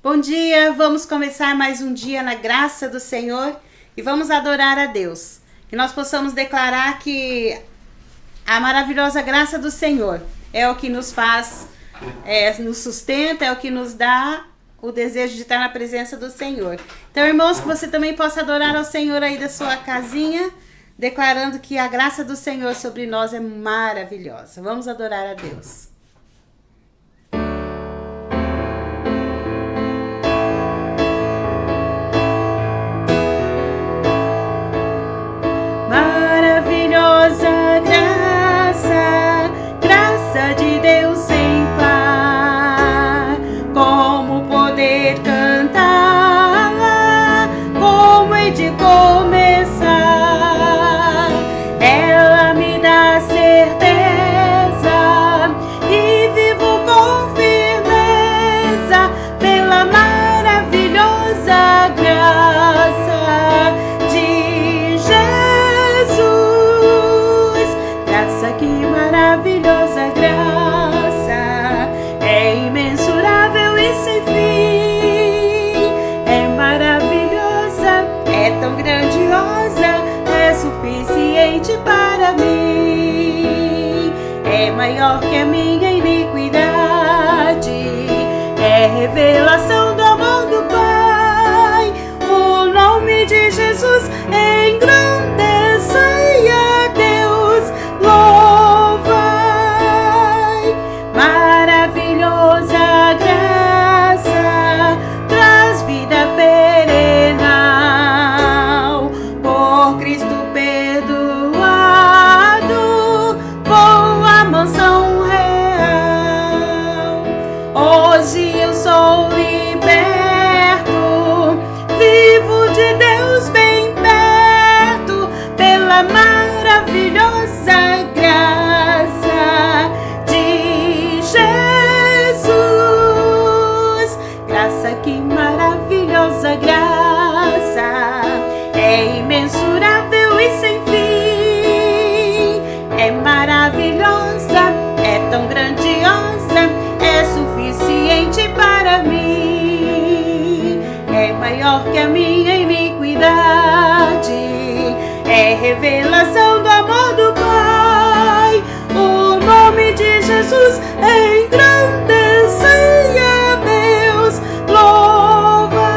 Bom dia, vamos começar mais um dia na graça do Senhor e vamos adorar a Deus. Que nós possamos declarar que a maravilhosa graça do Senhor é o que nos faz, nos sustenta, é o que nos dá o desejo de estar na presença do Senhor. Então, irmãos, que você também possa adorar ao Senhor aí da sua casinha, declarando que a graça do Senhor sobre nós é maravilhosa. Vamos adorar a Deus. Maravilhosa graça, graça de Deus sem par. Como poder cantá-la? Como hei de começar? Ela me dá certeza e vivo com firmeza pela maravilhosa graça de Jesus. Graça, que maravilhosa graça, é imensurável e sem fim, é maravilhosa, é tão grandiosa, é suficiente para mim, é maior que a minha iniquidade, é revelação do amor do Pai. O nome de Jesus engrandecei a Deus, louvai. Maravilhosa graça traz vida perenal, por Cristo perdoado, com a mansão real. Hoje eu sou liberto, vivo de Deus bem perto, pela maravilhosa graça de Jesus. Graça, que maravilhosa graça, é imensurável e sem fim, é maravilhosa, é tão grandiosa, é suficiente para mim, é maior que a minha iniquidade, é revelação do amor do Pai. O nome de Jesus engrandecei a Deus, louva.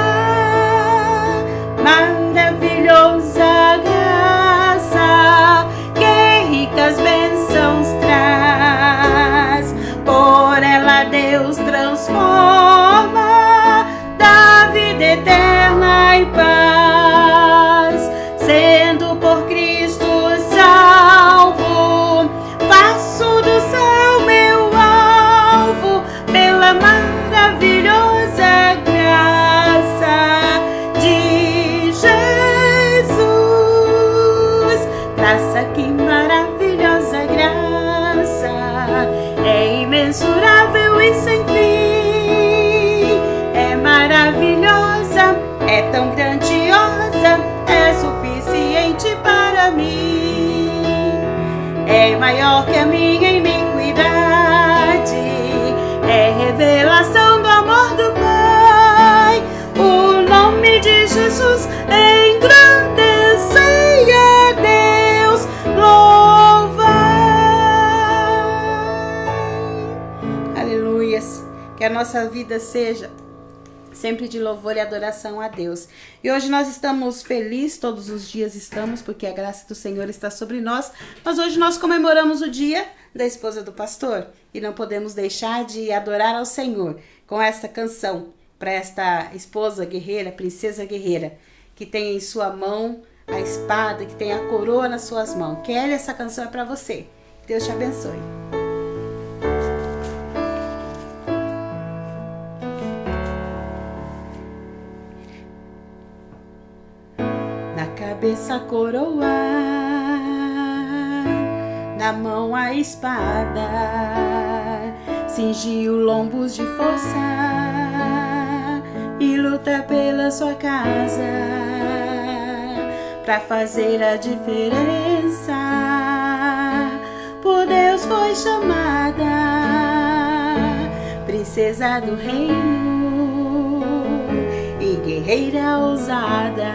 Maravilhosa graça, que ricas bênçãos traz, por ela Deus transforma, dá vida eterna e paz. Sendo por Cristo salvo, faço do céu meu alvo, pela maravilhosa graça de Jesus. Graça, que maravilhosa graça, é imensurável e sem fim, é maravilhosa, é tão grandiosa, é suficiente para mim, é maior que a minha iniquidade, é revelação do amor do Pai. O nome de Jesus engrandecei a Deus, louva. Aleluias, que a nossa vida seja sempre de louvor e adoração a Deus. E hoje nós estamos felizes, todos os dias estamos, porque a graça do Senhor está sobre nós. Mas hoje nós comemoramos o dia da esposa do pastor e não podemos deixar de adorar ao Senhor com esta canção para esta esposa guerreira, princesa guerreira, que tem em sua mão a espada, que tem a coroa nas suas mãos. Kelly, essa canção é para você. Deus te abençoe. Cabeça a coroa, na mão a espada, cingiu lombos de força e luta pela sua casa, pra fazer a diferença. Por Deus foi chamada, princesa do reino, guerreira ousada,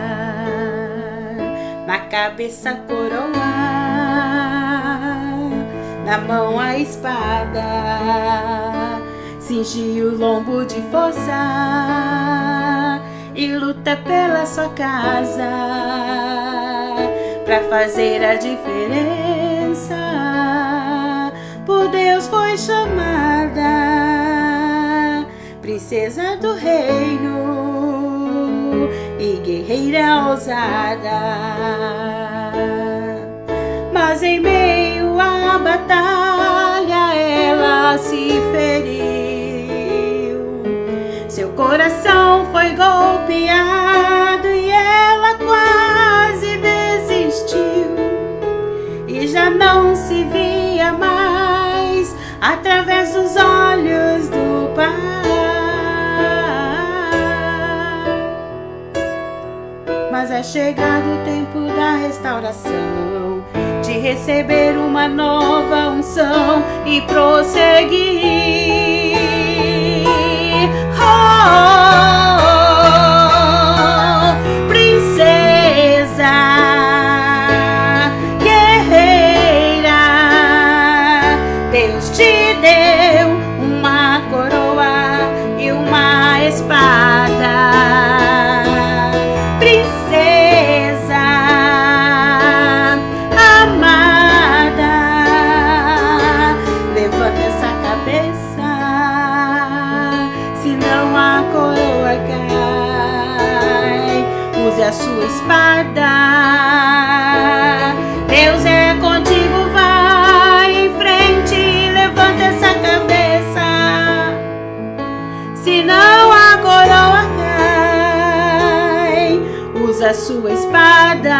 na cabeça coroa, na mão a espada, cinge o lombo de força e luta pela sua casa, pra fazer a diferença. Por Deus foi chamada, princesa do reino e guerreira ousada. Mas em meio à batalha ela se feriu, seu coração foi golpeado e ela quase desistiu, e já não se via mais através dos olhos do Pai. Mas é chegado o tempo da restauração, de receber uma nova unção e prosseguir. Princesa, guerreira, Deus te deu uma coroa e uma espada. Princesa amada, levanta essa cabeça, senão a coroa cai. Use a sua espada, Deus é contigo, vai em frente, levanta essa cabeça, senão a coroa cai. Usa a sua espada,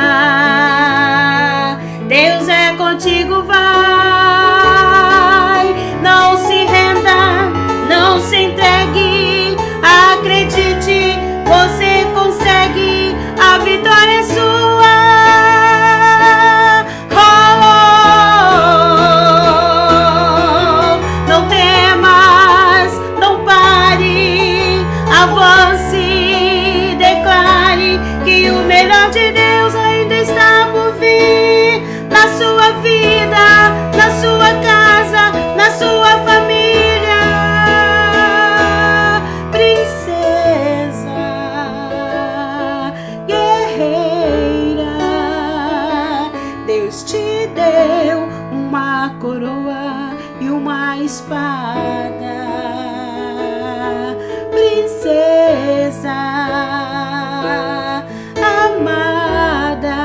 Deus é contigo, vai. Não se renda, não se entregue, acredite, você consegue, a vitória é sua. Não temas, não pare, avance, declare que o melhor de Deus ainda está por vir, na sua vida, na sua casa, na sua família. Princesa, guerreira, Deus te deu uma coroa e uma espada. Princesa amada,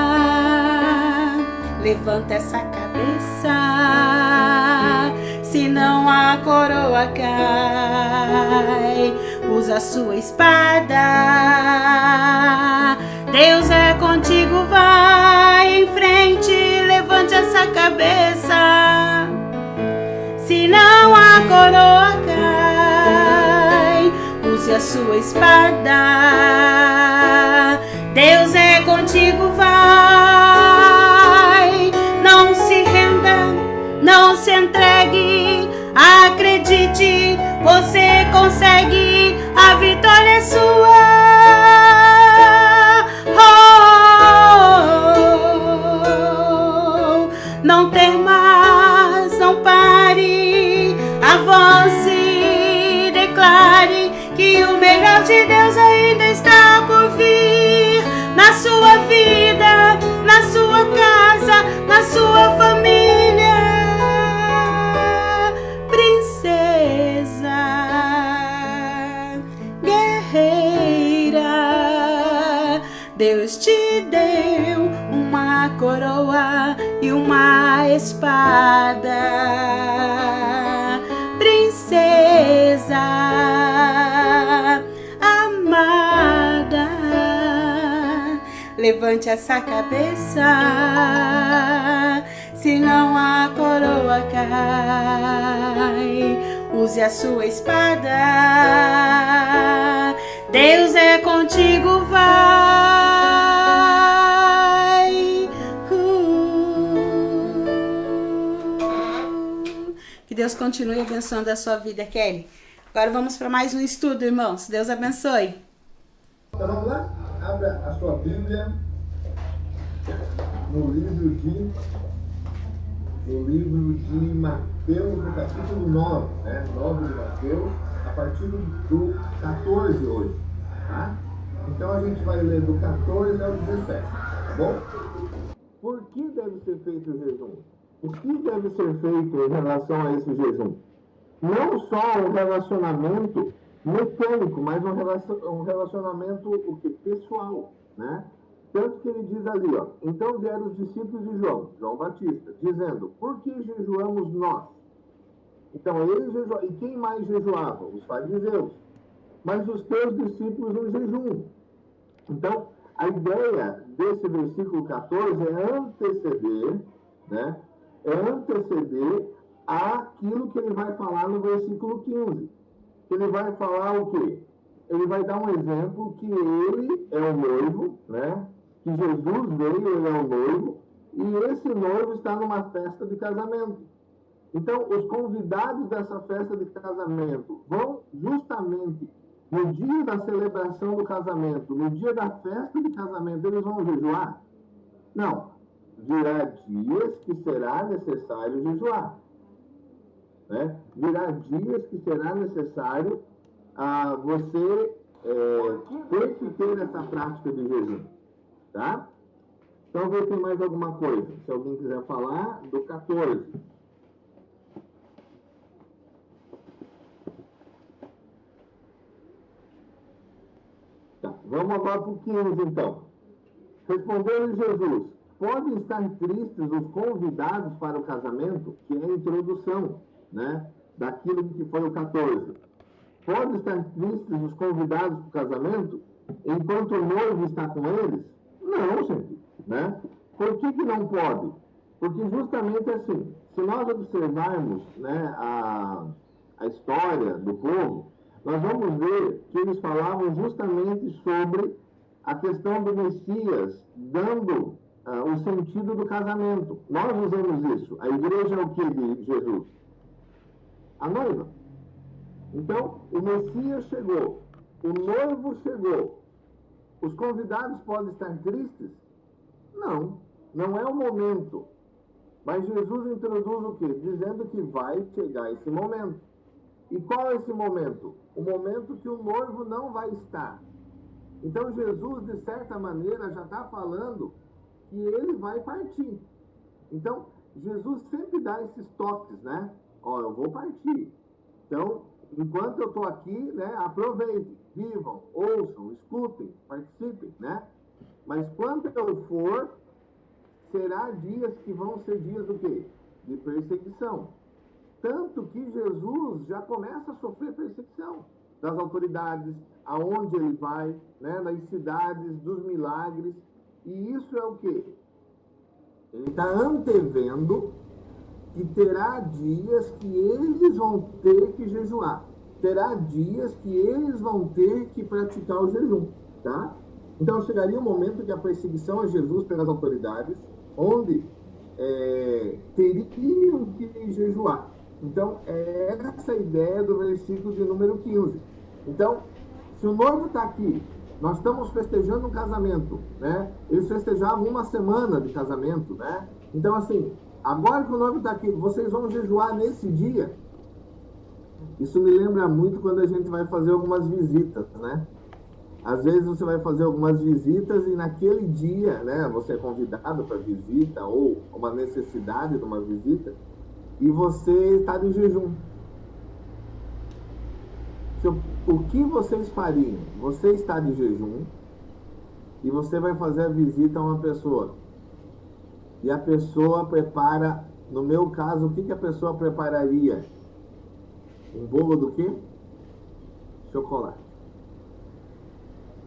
levanta essa cabeça, senão a coroa cai. Usa a sua espada, Deus é contigo, vai em frente, levante essa cabeça, senão a coroa cai. Use a sua espada, Deus é contigo, vai. Não se renda, não se entregue, acredite, você consegue, a vitória é sua. Não temas, não pare, avance, declare que o melhor de Deus ainda está por vir, na sua vida, na sua casa, na sua família. Princesa, guerreira, Deus te deu uma coroa e uma espada. Princesa amada, levante essa cabeça, senão a coroa cai. Use a sua espada, Deus é contigo, vai. Que Deus continue abençoando a sua vida, Kelly. Agora vamos para mais um estudo, irmãos. Deus abençoe. Então vamos lá? Abra a sua Bíblia no livro de Mateus, no capítulo 9, né? 9 de Mateus, a partir do 14 hoje, tá? Então a gente vai ler do 14 ao 17, tá bom? Por que deve ser feito o jejum? O que deve ser feito em relação a esse jejum? Não só um relacionamento mecânico, mas um relacionamento o quê? Pessoal, né? Tanto que ele diz ali, ó, então vieram os discípulos de João Batista, dizendo, por que jejuamos nós? Então eles jejuavam, e quem mais jejuava? Os fariseus. Mas os teus discípulos não jejuam. Então, a ideia desse versículo 14 é anteceder, né? É anteceder aquilo que ele vai falar no versículo 15. Ele vai falar o quê? Ele vai dar um exemplo que ele é o noivo, né? Que Jesus veio, ele é o noivo, e esse noivo está numa festa de casamento. Então, os convidados dessa festa de casamento vão justamente no dia da celebração do casamento, no dia da festa de casamento, eles vão jejuar? Não. Virá dias que será necessário jejuar. Né? Virá dias que será necessário você ter que ter essa prática de jejum. Tá? Então, ver se tem mais alguma coisa. Se alguém quiser falar, do 14. Tá, vamos agora para o 15, então. Respondeu-lhe Jesus, podem estar tristes os convidados para o casamento, que é a introdução, né, daquilo que foi o 14. Podem estar tristes os convidados para o casamento, enquanto o noivo está com eles? Não, gente, né? Por que não pode? Porque justamente assim, se nós observarmos, né, a história do povo, nós vamos ver que eles falavam justamente sobre a questão do Messias dando o sentido do casamento. Nós usamos isso. A igreja é o que de Jesus? A noiva. Então, o Messias chegou, o noivo chegou. Os convidados podem estar tristes? Não, não é o momento. Mas Jesus introduz o quê? Dizendo que vai chegar esse momento. E qual é esse momento? O momento que o noivo não vai estar. Então Jesus, de certa maneira, já está falando que ele vai partir. Então, Jesus sempre dá esses toques, né? Ó, eu vou partir. Então, enquanto eu estou aqui, né, aproveitem, vivam, ouçam, escutem, participem, né? Mas quando eu for, será dias que vão ser dias do quê? De perseguição. Tanto que Jesus já começa a sofrer perseguição das autoridades, aonde ele vai, né, nas cidades, dos milagres. E isso é o quê? Ele está antevendo que terá dias que eles vão ter que jejuar. Terá dias que eles vão ter que praticar o jejum, tá? Então chegaria um momento que a perseguição a Jesus pelas autoridades, onde teriam que jejuar. Então, é essa a ideia do versículo de número 15. Então, se o noivo está aqui, nós estamos festejando um casamento, né? Eles festejavam uma semana de casamento, né? Então, assim, agora que o noivo está aqui, vocês vão jejuar nesse dia? Isso me lembra muito quando a gente vai fazer algumas visitas, né? Às vezes você vai fazer algumas visitas e naquele dia, né, você é convidado para visita ou uma necessidade de uma visita e você está em jejum. O que vocês fariam? Você está de jejum e você vai fazer a visita a uma pessoa. E a pessoa prepara, no meu caso, o que a pessoa prepararia? Um bolo do quê? Chocolate.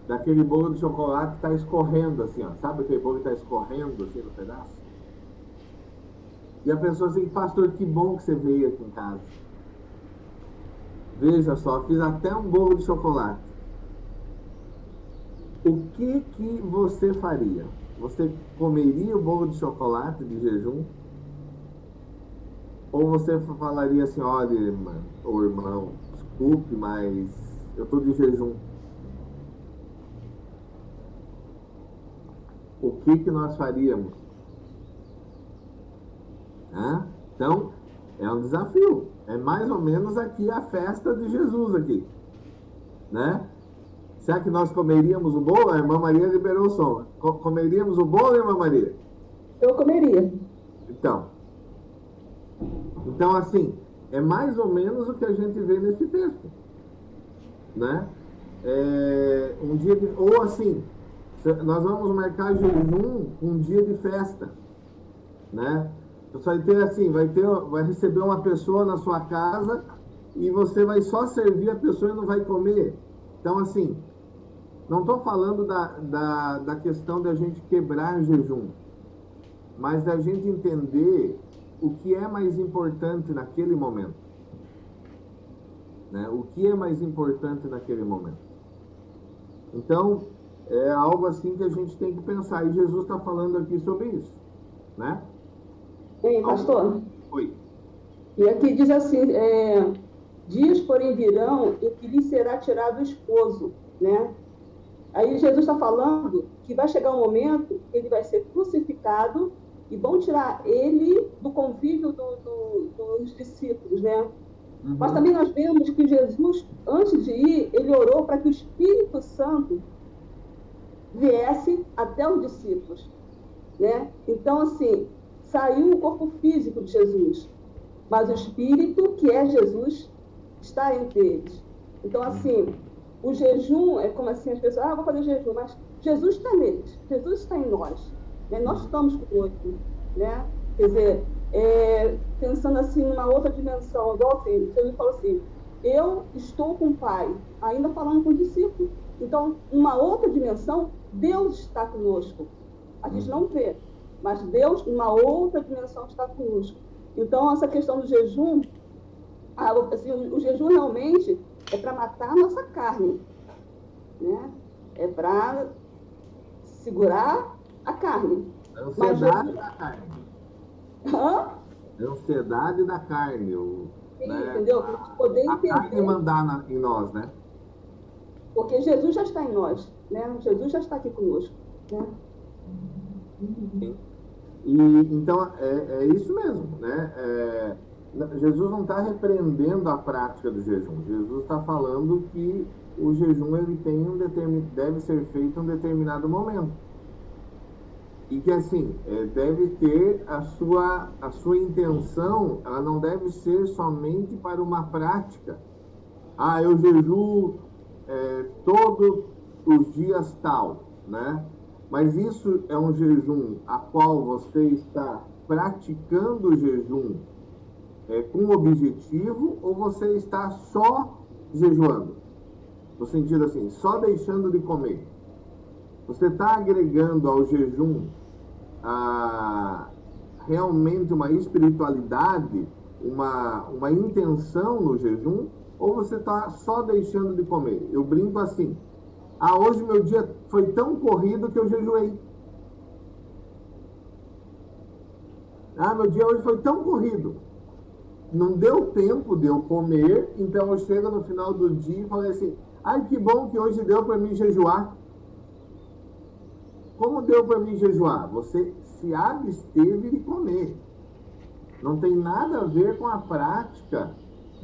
Daquele bolo de chocolate que está escorrendo assim, ó. Sabe aquele bolo que está escorrendo assim no pedaço? E a pessoa assim, pastor, que bom que você veio aqui em casa. Veja só, fiz até um bolo de chocolate. O que você faria? Você comeria o bolo de chocolate de jejum? Ou você falaria assim, olha, irmã, ou irmão, desculpe, mas eu estou de jejum. o que nós faríamos? Então, é um desafio. É mais ou menos aqui a festa de Jesus aqui, né? Será que nós comeríamos o bolo? A irmã Maria liberou o som. Comeríamos o bolo, irmã Maria? Eu comeria. Então, assim, é mais ou menos o que a gente vê nesse texto, né? Ou assim, nós vamos marcar jejum um dia de festa, né? Você vai ter assim, vai receber uma pessoa na sua casa e você vai só servir a pessoa e não vai comer. Então, assim, não estou falando da questão da gente quebrar jejum, mas da gente entender o que é mais importante naquele momento, né? O que é mais importante naquele momento. Então, é algo assim que a gente tem que pensar. E Jesus está falando aqui sobre isso, né? Ei, pastor. Oi. E aqui diz assim, dias, porém, virão em que lhe será tirado o esposo, né? Aí Jesus está falando que vai chegar um momento que ele vai ser crucificado e vão tirar ele do convívio dos discípulos, né? Uhum. Mas também nós vemos que Jesus, antes de ir, ele orou para que o Espírito Santo viesse até os discípulos, né? Então, assim, saiu o corpo físico de Jesus, mas o Espírito, que é Jesus, está entre eles. Então, assim, o jejum é como assim, as pessoas, vou fazer jejum, mas Jesus está neles, Jesus está em nós, né? Nós estamos conosco, né? Quer dizer, pensando assim numa outra dimensão, igual assim, Jesus falou assim, eu estou com o Pai, ainda falando com o discípulo. Então, numa outra dimensão, Deus está conosco. A gente não vê, mas Deus, numa outra dimensão, está conosco. Então, essa questão do jejum, assim, o jejum realmente é para matar a nossa carne, né? É para segurar a carne. A ansiedade da carne. Hã? A ansiedade da carne. Sim, né? entendeu? Para a gente poder entender. A carne mandar em nós, né? Porque Jesus já está em nós, né? Jesus já está aqui conosco, né? Sim. E, então, é isso mesmo, né? Jesus não está repreendendo a prática do jejum. Jesus está falando que o jejum ele deve ser feito em um determinado momento. E que, assim, deve ter a sua intenção, ela não deve ser somente para uma prática. Eu jejuo todos os dias tal, né? Mas isso é um jejum a qual você está praticando o jejum com objetivo, ou você está só jejuando? No sentido assim, só deixando de comer. Você está agregando ao jejum realmente uma espiritualidade, uma intenção no jejum, ou você está só deixando de comer? Eu brinco assim, hoje meu dia foi tão corrido que eu jejuei. Meu dia hoje foi tão corrido. Não deu tempo de eu comer, então eu chego no final do dia e falei assim, que bom que hoje deu para mim jejuar. Como deu para mim jejuar? Você se absteve de comer. Não tem nada a ver com a prática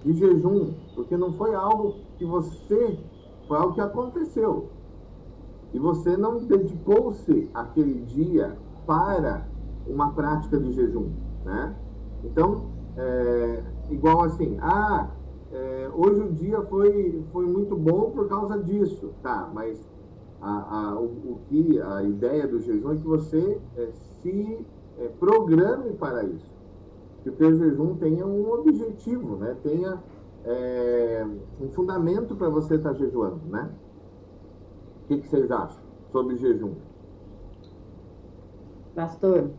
de jejum, porque não foi algo que foi algo que aconteceu. E você não dedicou-se aquele dia para uma prática de jejum, né? Então, igual assim, hoje o dia foi muito bom por causa disso, tá? Mas a ideia do jejum é que você se programe para isso, que o teu jejum tenha um objetivo, né? Tenha um fundamento para você estar jejuando, né? O que vocês acham sobre jejum? Pastor?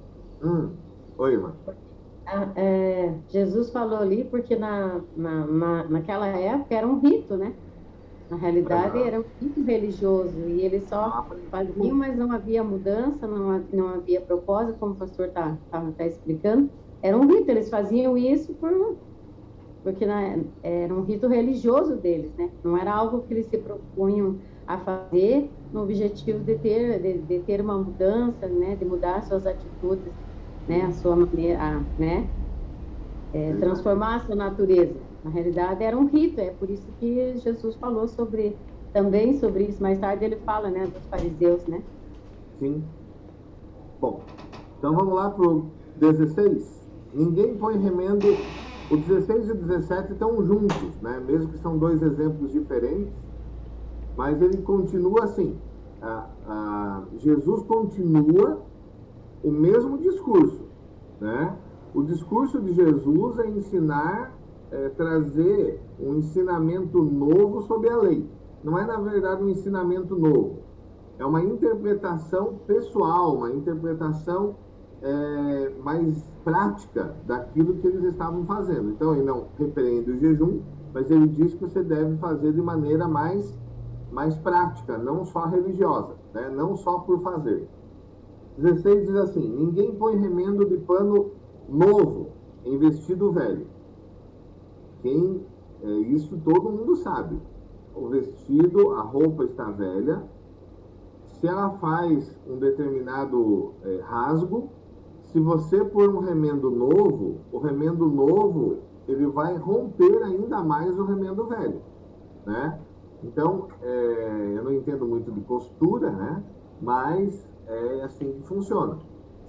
Oi, irmã. Jesus falou ali porque naquela época era um rito, né? Na realidade era um rito religioso e eles só faziam, mas não havia mudança, não havia propósito, como o pastor está explicando. Era um rito, eles faziam isso porque era um rito religioso deles, né? Não era algo que eles se propunham a fazer no objetivo de ter uma mudança, né, de mudar suas atitudes, né, a sua maneira, né, transformar a sua natureza. Na realidade era um rito, é por isso que Jesus falou também sobre isso. Mais tarde ele fala, né, dos fariseus, né? Sim. Bom, então vamos lá para o 16. Ninguém põe remendo. O 16 e o 17 estão juntos, né? Mesmo que são dois exemplos diferentes, mas ele continua assim. Jesus continua o mesmo discurso, né? O discurso de Jesus é ensinar, trazer um ensinamento novo sobre a lei. Não é, na verdade, um ensinamento novo. É uma interpretação pessoal, uma interpretação mais prática daquilo que eles estavam fazendo. Então, ele não repreende o jejum, mas ele diz que você deve fazer de maneira mais prática, não só religiosa, né? Não só por fazer. 16 diz assim: ninguém põe remendo de pano novo em vestido velho. Isso todo mundo sabe. O vestido, a roupa está velha. Se ela faz um determinado rasgo, se você pôr um remendo novo, o remendo novo ele vai romper ainda mais o remendo velho, né? Então, eu não entendo muito de costura, né? Mas é assim que funciona.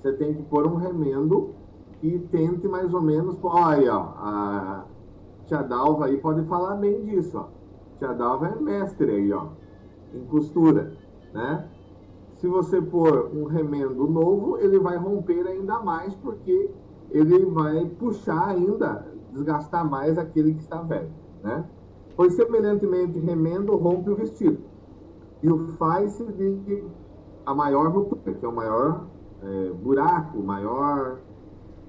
Você tem que pôr um remendo que tente mais ou menos... Olha, ó, a tia Dalva aí pode falar bem disso, ó. Tia Dalva é mestre aí, ó, em costura, né? Se você pôr um remendo novo, ele vai romper ainda mais, porque ele vai puxar ainda, desgastar mais aquele que está velho, né? Pois semelhantemente, remendo rompe o vestido e o faz-se de a maior ruptura, que é o maior buraco, maior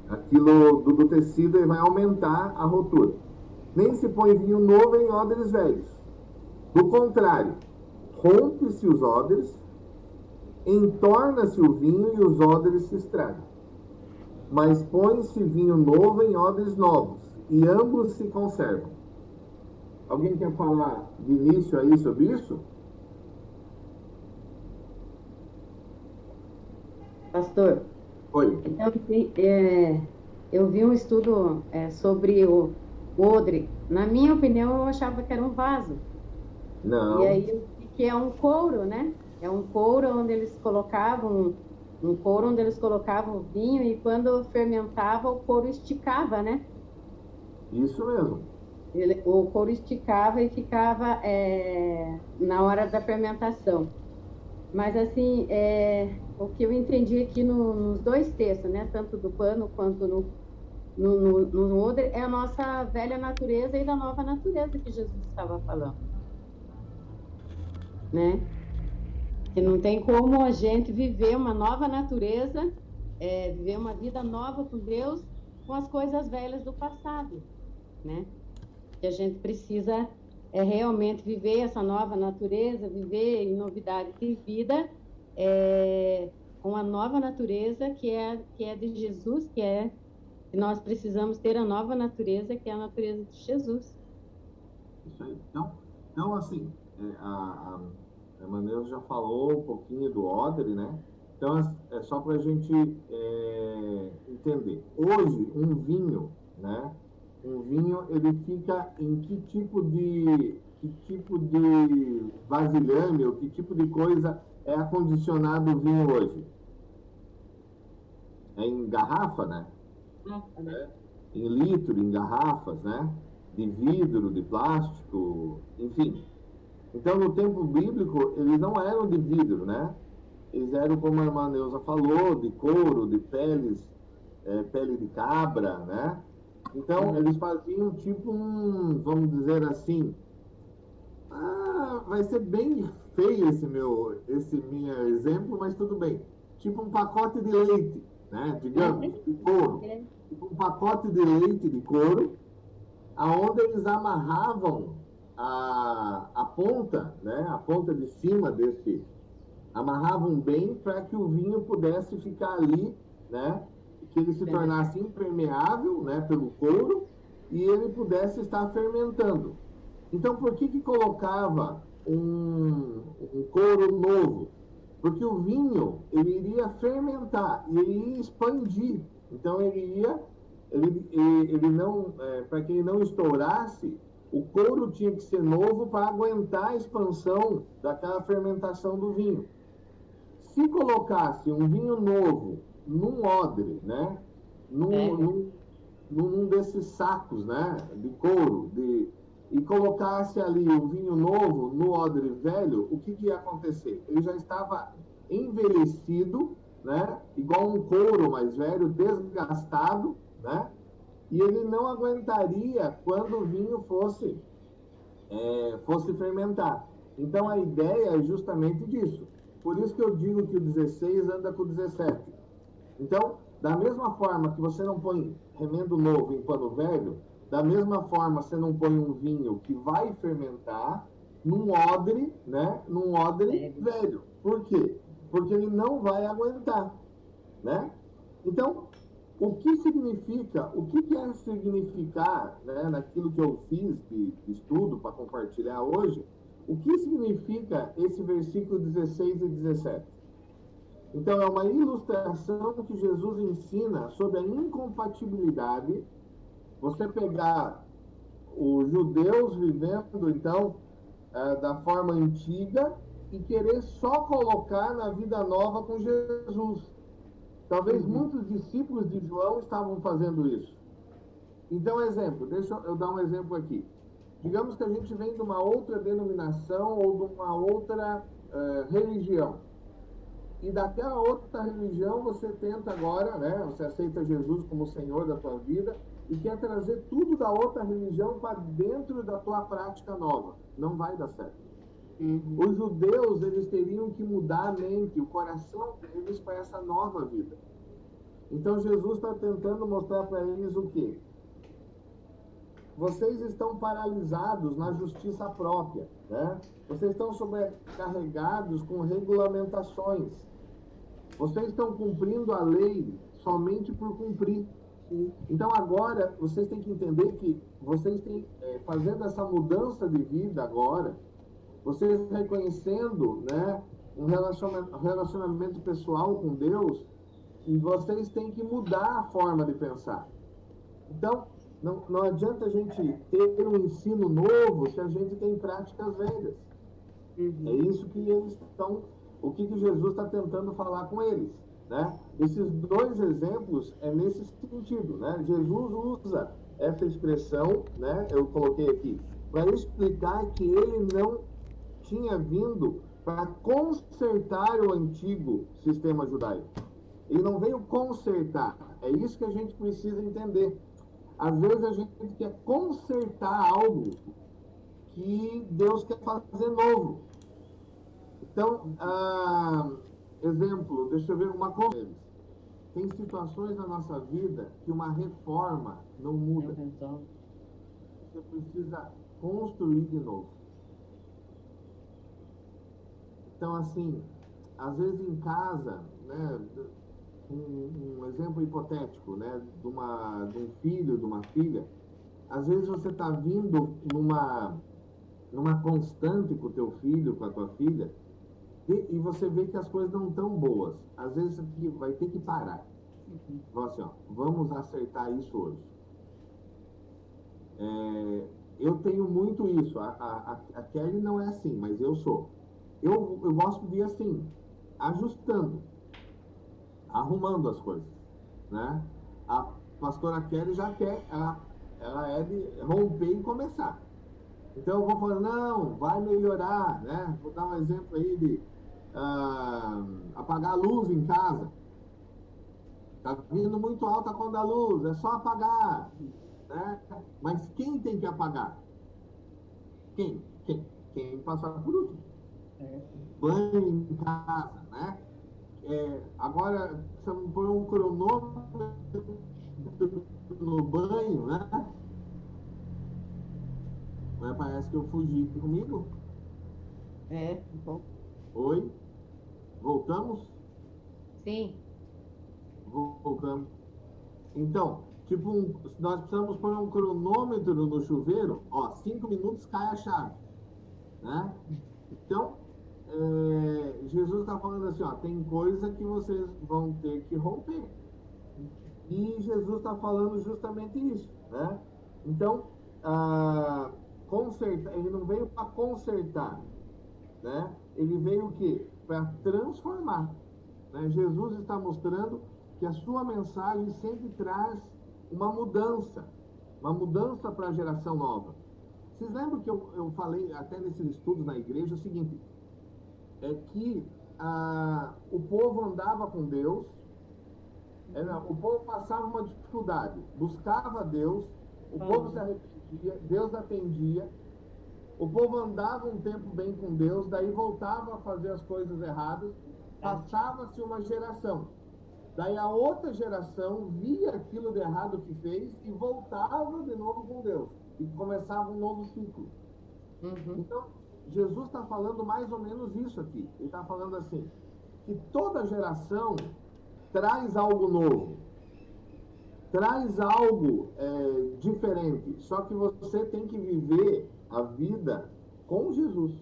aquilo do tecido, ele vai aumentar a rotura. Nem se põe vinho novo em odres velhos. Do contrário, rompe-se os odres, entorna-se o vinho e os odres se estragam. Mas põe-se vinho novo em odres novos, e ambos se conservam. Alguém quer falar de início aí sobre isso? Pastor, Oi. então, eu vi um estudo sobre o odre. Na minha opinião, eu achava que era um vaso. Não. E aí eu vi que é um couro, né? É um couro onde eles colocavam o vinho, e quando fermentava, o couro esticava, né? Isso mesmo. O couro esticava e ficava na hora da fermentação. Mas, assim, o que eu entendi aqui nos dois textos, né? Tanto do pano quanto no odre, é a nossa velha natureza e da nova natureza que Jesus estava falando, né? Que não tem como a gente viver uma nova natureza, viver uma vida nova com Deus, com as coisas velhas do passado, né? Que a gente precisa realmente viver essa nova natureza, viver em novidade de vida, com a nova natureza que é de Jesus, que nós precisamos ter a nova natureza, que é a natureza de Jesus. Isso aí. Então assim, a Emanuel já falou um pouquinho do odre, né? Então, é só para a gente entender. Hoje, um vinho, né? Um vinho, ele fica em que tipo de vasilhame, ou que tipo de coisa é acondicionado o vinho hoje? É em garrafa, né? Em litro, em garrafas, né? De vidro, de plástico, enfim. Então, no tempo bíblico, eles não eram de vidro, né? Eles eram, como a irmã Neuza falou, de couro, de peles, pele de cabra, né? Então, eles faziam tipo vamos dizer assim, vai ser bem feio esse meu exemplo, mas tudo bem. Tipo um pacote de leite, né? Digamos, de couro. Tipo um pacote de leite de couro, aonde eles amarravam a ponta, né? A ponta de cima amarravam bem para que o vinho pudesse ficar ali, né? Que ele se tornasse impermeável, né? Pelo couro, e ele pudesse estar fermentando. Então, por que colocava um couro novo, porque o vinho ele iria fermentar e ele ia expandir. Então ele não, para que ele não estourasse, o couro tinha que ser novo para aguentar a expansão daquela fermentação do vinho. Se colocasse um vinho novo num odre, né, num desses sacos, né, de couro, e colocasse ali o vinho novo no odre velho, o que ia acontecer? Ele já estava envelhecido, né, igual um couro mais velho, desgastado, né, e ele não aguentaria quando o vinho fosse fermentar. Então a ideia é justamente disso. Por isso que eu digo que o 16 anda com o 17. Então, da mesma forma que você não põe remendo novo em pano velho, da mesma forma você não põe um vinho que vai fermentar num odre, né? Num odre velho. Por quê? Porque ele não vai aguentar, né? Então, o que significa, o que quer significar, né, naquilo que eu fiz de estudo para compartilhar hoje, o que significa esse versículo 16 e 17? Então, é uma ilustração que Jesus ensina sobre a incompatibilidade. Você pegar os judeus vivendo, então, da forma antiga e querer só colocar na vida nova com Jesus. Talvez muitos discípulos de João estavam fazendo isso. Então, exemplo, deixa eu dar um exemplo aqui. Digamos que a gente vem de uma outra denominação ou de uma outra religião. E daquela outra religião você tenta agora, né? Você aceita Jesus como Senhor da tua vida e quer trazer tudo da outra religião para dentro da tua prática nova. Não vai dar certo. Os judeus, eles teriam que mudar a mente, o coração deles para essa nova vida. Então Jesus está tentando mostrar para eles o quê? Vocês estão paralisados na justiça própria, né? Vocês estão sobrecarregados com regulamentações. Vocês estão cumprindo a lei somente por cumprir. Então agora vocês têm que entender que vocês têm, fazendo essa mudança de vida agora, vocês reconhecendo, né, um relacionamento pessoal com Deus, e vocês têm que mudar a forma de pensar. Então, não adianta a gente ter um ensino novo se a gente tem práticas velhas. É isso que eles estão, o que Jesus está tentando falar com eles, né? Esses dois exemplos é nesse sentido, né? Jesus usa essa expressão, né? Eu coloquei aqui, para explicar que ele não tinha vindo para consertar o antigo sistema judaico. Ele não veio consertar. É isso que a gente precisa entender. Às vezes a gente quer consertar algo que Deus quer fazer novo. Então, exemplo, deixa eu ver uma coisa. Tem situações na nossa vida que uma reforma não muda. Você precisa construir de novo. Então, assim, às vezes em casa, né, um exemplo hipotético, né, de um filho, de uma filha, às vezes você está vindo numa constante com o teu filho, com a tua filha, e você vê que as coisas não estão boas. Às vezes você vai ter que parar. Fala assim, ó, vamos acertar isso hoje. Eu tenho muito isso. A Kelly não é assim, mas eu sou. Eu gosto de ir assim, ajustando, arrumando as coisas, né? A pastora Kelly já quer, ela é de romper e começar. Então eu vou falar, não, vai melhorar, né? Vou dar um exemplo aí de apagar a luz em casa. Tá vindo muito alta a conta da luz, é só apagar, né? Mas quem tem que apagar? Quem passar por último. Banho em casa, né? Agora, você põe um cronômetro no banho, né? Mas parece que eu fugi comigo. Bom. Oi? Voltamos? Sim. Voltamos. Então, tipo, nós precisamos pôr um cronômetro no chuveiro, ó, 5 minutos cai a chave, né? Então, Jesus está falando assim, ó, tem coisa que vocês vão ter que romper. E Jesus está falando justamente isso, né? Então, consertar, ele não veio para consertar, né? Ele veio o quê? Para transformar, né? Jesus está mostrando que a sua mensagem sempre traz uma mudança para a geração nova. Vocês lembram que eu falei até nesses estudos na igreja o seguinte, é que o povo andava com Deus, o povo passava uma dificuldade, buscava Deus, o povo se arrependia, Deus atendia, o povo andava um tempo bem com Deus, daí voltava a fazer as coisas erradas, passava-se uma geração, daí a outra geração via aquilo de errado que fez e voltava de novo com Deus, e começava um novo ciclo. Então, Jesus está falando mais ou menos isso aqui. Ele está falando assim, que toda geração traz algo novo, traz algo diferente, só que você tem que viver a vida com Jesus.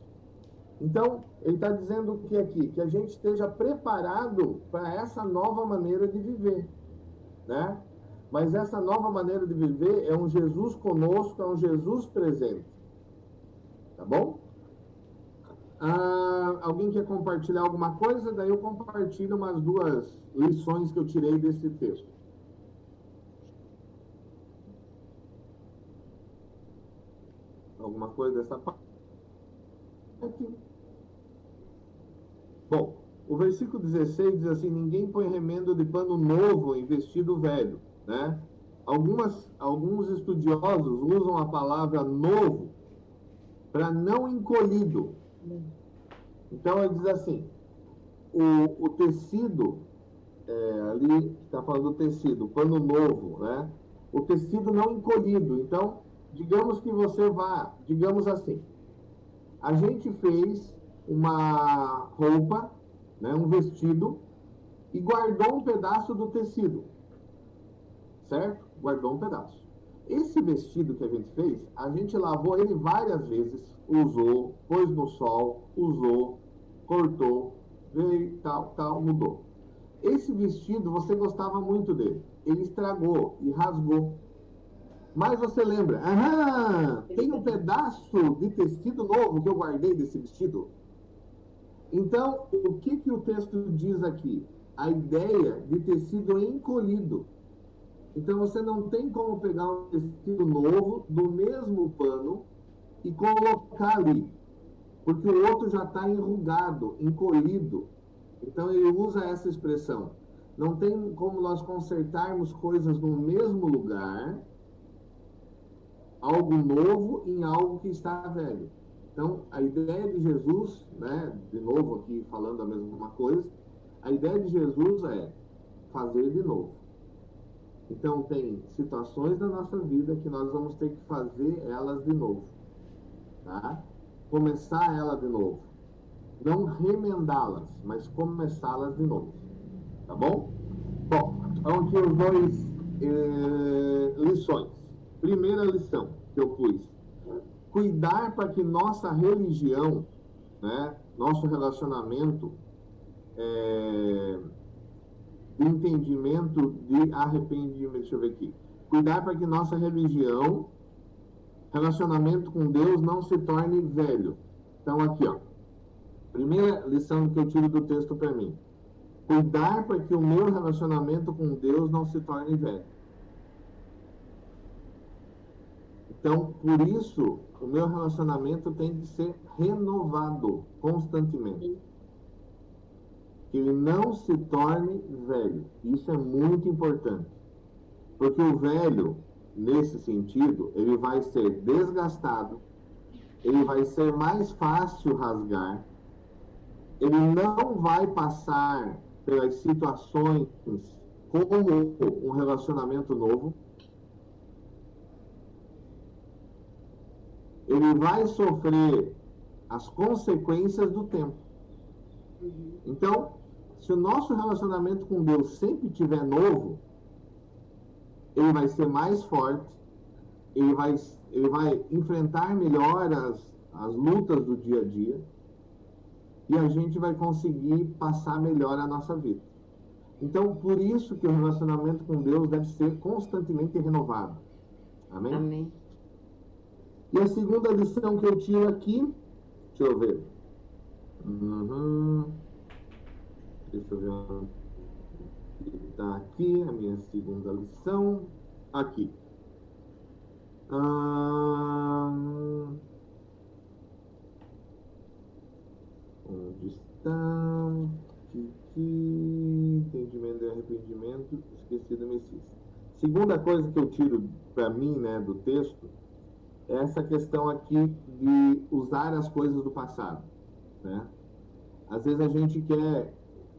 Então, ele está dizendo o que aqui? Que a gente esteja preparado para essa nova maneira de viver, né? Mas essa nova maneira de viver é um Jesus conosco, é um Jesus presente. Tá bom? Alguém quer compartilhar alguma coisa? Daí eu compartilho umas 2 lições que eu tirei desse texto. Alguma coisa dessa parte? Bom, o versículo 16 diz assim, ninguém põe remendo de pano novo em vestido velho, né? Alguns estudiosos usam a palavra novo para não encolhido. Então ele diz assim, o tecido, ali está falando do tecido, pano novo, né? O tecido não encolhido. Então, digamos que você vá, digamos assim, a gente fez uma roupa, né, um vestido, e guardou um pedaço do tecido, certo? Guardou um pedaço. Esse vestido que a gente fez, a gente lavou ele várias vezes, usou, pôs no sol, usou, cortou, veio, tal, mudou. Esse vestido, você gostava muito dele. Ele estragou e rasgou. Mas você lembra, tem um pedaço de tecido novo que eu guardei desse vestido? Então, o que o texto diz aqui? A ideia de tecido encolhido. Então, você não tem como pegar um tecido novo do mesmo pano e colocar ali, porque o outro já está enrugado, encolhido. Então, ele usa essa expressão. Não tem como nós consertarmos coisas no mesmo lugar, algo novo em algo que está velho. Então, a ideia de Jesus, né, de novo aqui falando a mesma coisa, a ideia de Jesus é fazer de novo. Então, tem situações da nossa vida que nós vamos ter que fazer elas de novo, tá? Começar ela de novo. Não remendá-las, mas começá-las de novo, tá bom? Bom, então aqui os 2 lições. Primeira lição que eu pus, cuidar para que nossa religião, né, nosso relacionamento, de entendimento, de arrependimento, deixa eu ver aqui, cuidar para que nossa religião, relacionamento com Deus não se torne velho. Então aqui, ó, primeira lição que eu tiro do texto para mim, cuidar para que o meu relacionamento com Deus não se torne velho. Então, por isso, o meu relacionamento tem que ser renovado constantemente. Que ele não se torne velho. Isso é muito importante. Porque o velho, nesse sentido, ele vai ser desgastado, ele vai ser mais fácil rasgar, ele não vai passar pelas situações como um relacionamento novo, ele vai sofrer as consequências do tempo. Então, se o nosso relacionamento com Deus sempre estiver novo, ele vai ser mais forte, ele vai enfrentar melhor as lutas do dia a dia, e a gente vai conseguir passar melhor a nossa vida. Então, por isso que o relacionamento com Deus deve ser constantemente renovado. Amém? Amém. E a segunda lição que eu tiro aqui, deixa eu ver. Deixa eu ver onde está aqui a minha segunda lição. Aqui. Onde está? Entendimento e arrependimento, esqueci do Messias. Segunda coisa que eu tiro para mim, né, do texto, é essa questão aqui de usar as coisas do passado, né? Às vezes a gente quer,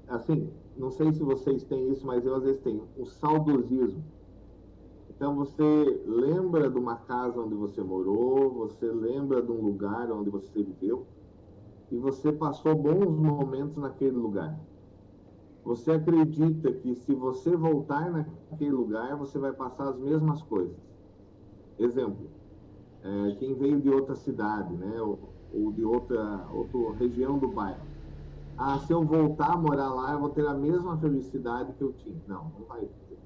assim, não sei se vocês têm isso, mas eu às vezes tenho o saudosismo. Então você lembra de uma casa onde você morou, você lembra de um lugar onde você viveu, e você passou bons momentos naquele lugar. Você acredita que se você voltar naquele lugar, você vai passar as mesmas coisas. Exemplo, quem veio de outra cidade, né, ou de outra região do bairro. Se eu voltar a morar lá, eu vou ter a mesma felicidade que eu tinha. Não vai ter.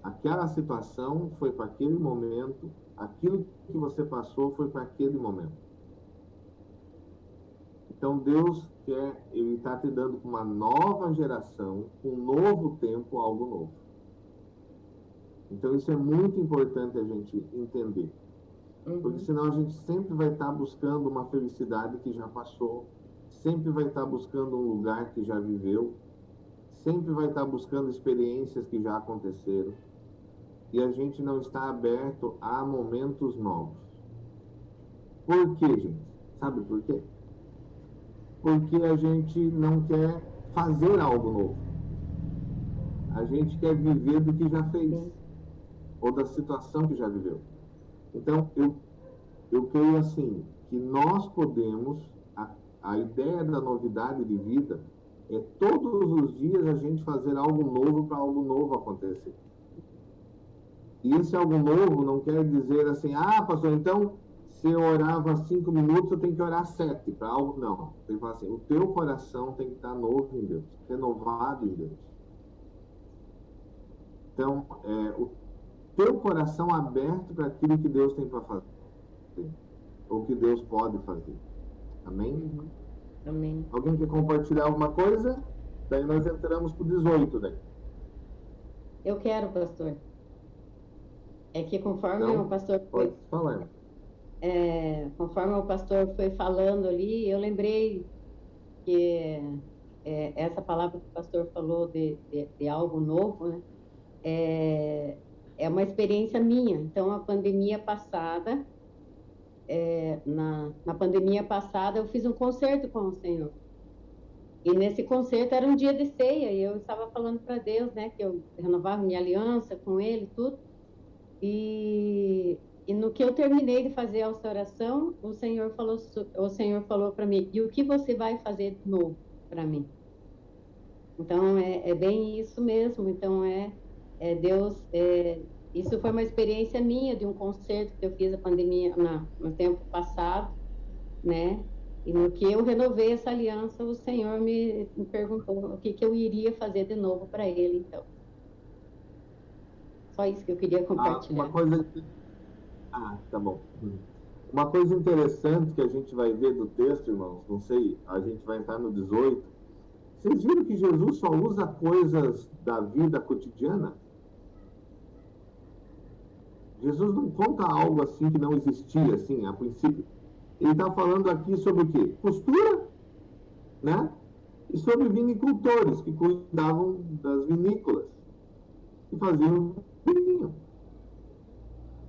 Aquela situação foi para aquele momento, aquilo que você passou foi para aquele momento. Então Deus Ele está te dando com uma nova geração, um novo tempo, algo novo. Então isso é muito importante a gente entender. Porque senão a gente sempre vai estar buscando uma felicidade que já passou, sempre vai estar buscando um lugar que já viveu, sempre vai estar buscando experiências que já aconteceram. E a gente não está aberto a momentos novos. Por quê, gente? Sabe por quê? Porque a gente não quer fazer algo novo. A gente quer viver do que já fez, ou da situação que já viveu. Então, eu creio assim, que nós podemos, a ideia da novidade de vida é todos os dias a gente fazer algo novo para algo novo acontecer. E esse algo novo não quer dizer assim, pastor, então se eu orava 5 minutos, eu tenho que orar 7 para algo. Não, tem que falar assim, o teu coração tem que estar novo em Deus, renovado em Deus. Então, o teu coração aberto para aquilo que Deus tem para fazer, ou que Deus pode fazer. Amém? Amém. Alguém quer compartilhar alguma coisa? Daí nós entramos para o 18, né? Eu quero, pastor. É que conforme Então, o pastor pode falar. Conforme o pastor foi falando ali, eu lembrei que essa palavra que o pastor falou de algo novo, né? É uma experiência minha. Então, a pandemia passada, na pandemia passada, eu fiz um concerto com o Senhor. E nesse concerto era um dia de ceia, e eu estava falando para Deus, né, que eu renovava minha aliança com Ele, tudo. E no que eu terminei de fazer essa oração, o Senhor falou para mim, e o que você vai fazer de novo para mim? Então, é bem isso mesmo. Então, Deus... isso foi uma experiência minha, de um concerto que eu fiz a pandemia no tempo passado, né? E no que eu renovei essa aliança, o Senhor me perguntou o que eu iria fazer de novo para Ele, então. Só isso que eu queria compartilhar. Tá bom. Uma coisa interessante que a gente vai ver do texto, irmãos, não sei, a gente vai entrar no 18. Vocês viram que Jesus só usa coisas da vida cotidiana? Jesus não conta algo assim que não existia, assim, a princípio. Ele está falando aqui sobre o quê? Costura, né? E sobre vinicultores que cuidavam das vinícolas e faziam vinho.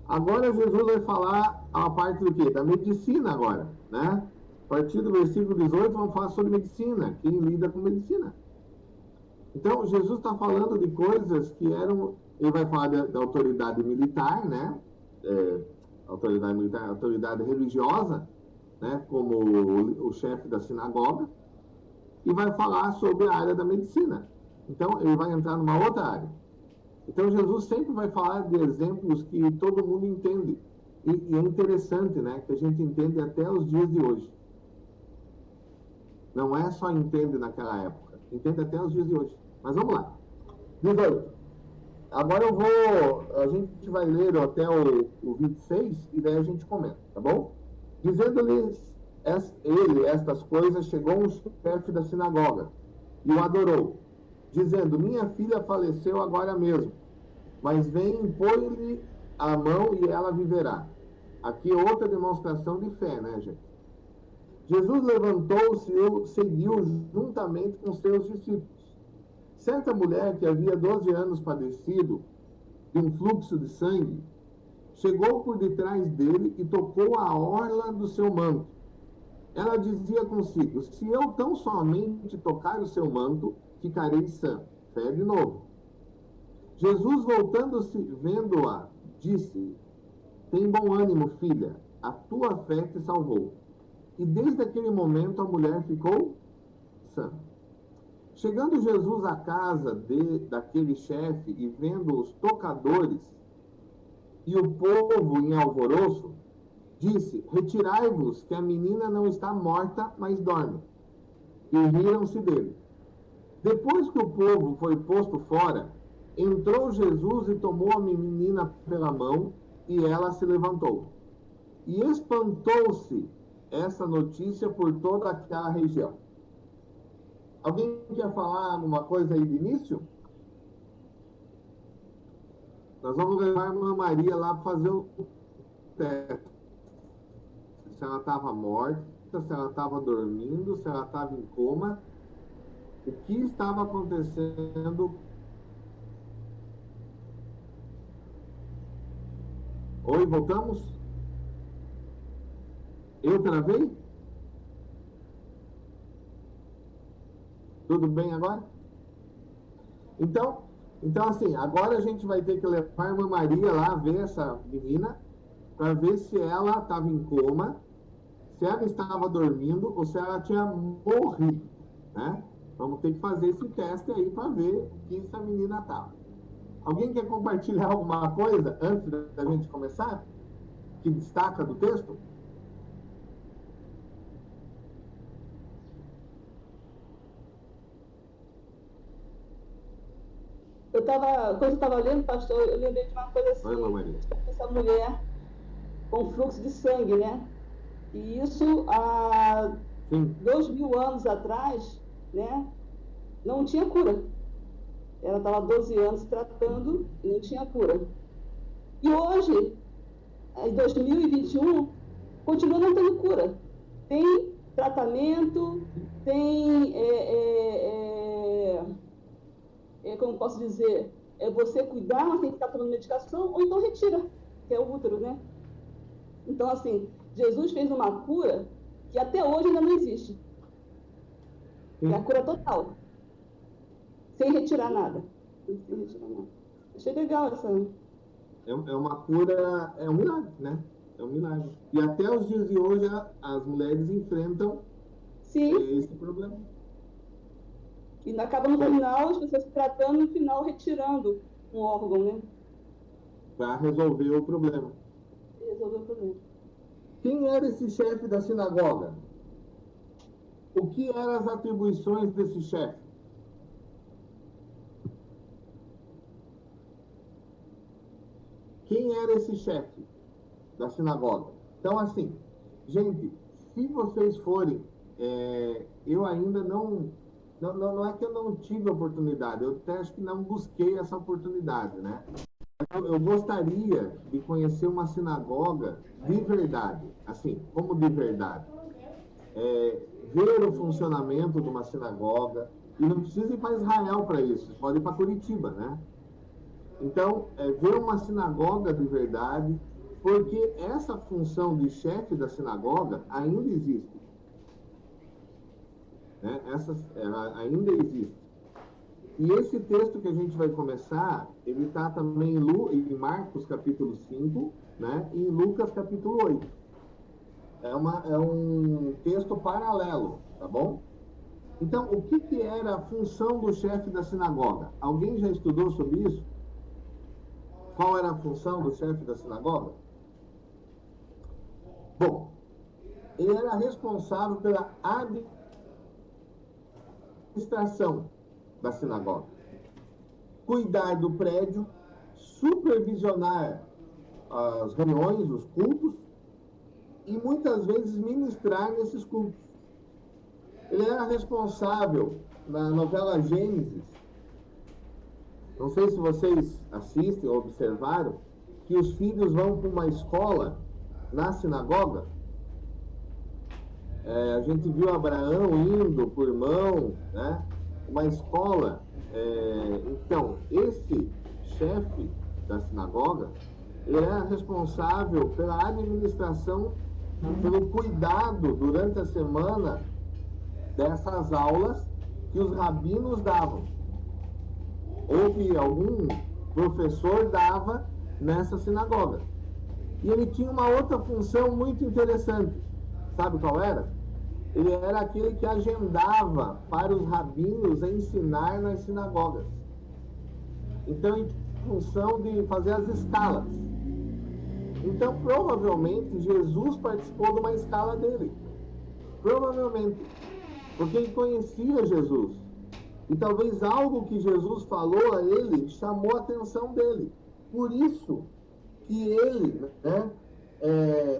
Agora Jesus vai falar a parte do quê? Da medicina agora, né? A partir do versículo 18 vamos falar sobre medicina, quem lida com medicina. Então Jesus está falando de coisas que eram... Ele vai falar da autoridade militar, né? Autoridade militar, autoridade religiosa, né? Como o chefe da sinagoga. E vai falar sobre a área da medicina. Então ele vai entrar numa outra área. Então Jesus sempre vai falar de exemplos que todo mundo entende. E é interessante, né? Que a gente entende até os dias de hoje. Não é só entende naquela época, entende até os dias de hoje. Mas vamos lá. 18. Agora a gente vai ler até o 26 e daí a gente comenta, tá bom? Dizendo-lhes ele estas coisas, chegou um chefe da sinagoga e o adorou, dizendo: minha filha faleceu agora mesmo, mas vem impor-lhe a mão e ela viverá. Aqui outra demonstração de fé, né, gente? Jesus levantou-se e seguiu juntamente com seus discípulos. Certa mulher que havia 12 anos padecido de um fluxo de sangue, chegou por detrás dele e tocou a orla do seu manto. Ela dizia consigo: se eu tão somente tocar o seu manto, ficarei sã. Fé de novo. Jesus, voltando-se, vendo-a, disse: tem bom ânimo, filha, a tua fé te salvou. E desde aquele momento a mulher ficou sã. Chegando Jesus à casa daquele chefe e vendo os tocadores e o povo em alvoroço, disse: retirai-vos, que a menina não está morta, mas dorme. E riram-se dele. Depois que o povo foi posto fora, entrou Jesus e tomou a menina pela mão, e ela se levantou. E espantou-se essa notícia por toda aquela região. Alguém quer falar alguma coisa aí de início? Nós vamos levar a irmã Maria lá para fazer o teste. Se ela estava morta, se ela estava dormindo, se ela estava em coma. O que estava acontecendo? Oi, voltamos? Eu travei? Tudo bem agora? Então assim, agora a gente vai ter que levar a irmã Maria lá ver essa menina para ver se ela estava em coma, se ela estava dormindo ou se ela tinha morrido, né? Vamos ter que fazer esse teste aí para ver o que essa menina estava. Alguém quer compartilhar alguma coisa antes da gente começar? Que destaca do texto? Quando eu estava lendo, pastor, eu lembrei de uma coisa assim. Oi, Maria. Essa mulher com fluxo de sangue, né? E isso há 2000 anos atrás, né? Não tinha cura. Ela estava há 12 anos tratando e não tinha cura. E hoje, em 2021, continua não tendo cura. Tem tratamento, tem, como posso dizer, você cuidar, mas tem que ficar tomando medicação, ou então retira, que é o útero, né? Então, assim, Jesus fez uma cura que até hoje ainda não existe. É a cura total. Sem retirar nada. Achei legal essa. É uma cura, é um milagre, né? É um milagre. E até os dias de hoje as mulheres enfrentam esse problema. E acaba no final, as pessoas se tratando, no final retirando um órgão, né? Para resolver o problema. Quem era esse chefe da sinagoga? O que eram as atribuições desse chefe? Quem era esse chefe da sinagoga? Então, assim, gente, se vocês forem, eu ainda não é que eu não tive oportunidade, eu até acho que não busquei essa oportunidade, né? Eu gostaria de conhecer uma sinagoga de verdade, assim, como de verdade. Ver o funcionamento de uma sinagoga, e não precisa ir para Israel para isso, você pode ir para Curitiba, né? Então, ver uma sinagoga de verdade, porque essa função de chefe da sinagoga ainda existe. Né? Ela ainda existe. E esse texto que a gente vai começar, ele está também em Marcos capítulo 5, né? E em Lucas capítulo 8. É um texto paralelo, tá bom? Então, o que era a função do chefe da sinagoga? Alguém já estudou sobre isso? Qual era a função do chefe da sinagoga? Bom, ele era responsável pela administração da sinagoga. Cuidar do prédio, supervisionar as reuniões, os cultos, e muitas vezes ministrar nesses cultos. Ele era responsável na novela Gênesis. Não sei se vocês assistem ou observaram que os filhos vão para uma escola na sinagoga. A gente viu Abraão indo por irmão, né? Uma escola. Então, esse chefe da sinagoga, ele era responsável pela administração, pelo cuidado durante a semana dessas aulas que os rabinos davam, ou que algum professor dava nessa sinagoga. E ele tinha uma outra função muito interessante. Sabe qual era? Ele era aquele que agendava para os rabinos ensinar nas sinagogas. Então, ele tinha a função de fazer as escalas. Então, provavelmente, Jesus participou de uma escala dele. Provavelmente. Porque ele conhecia Jesus. E talvez algo que Jesus falou a ele chamou a atenção dele. Por isso que ele, né,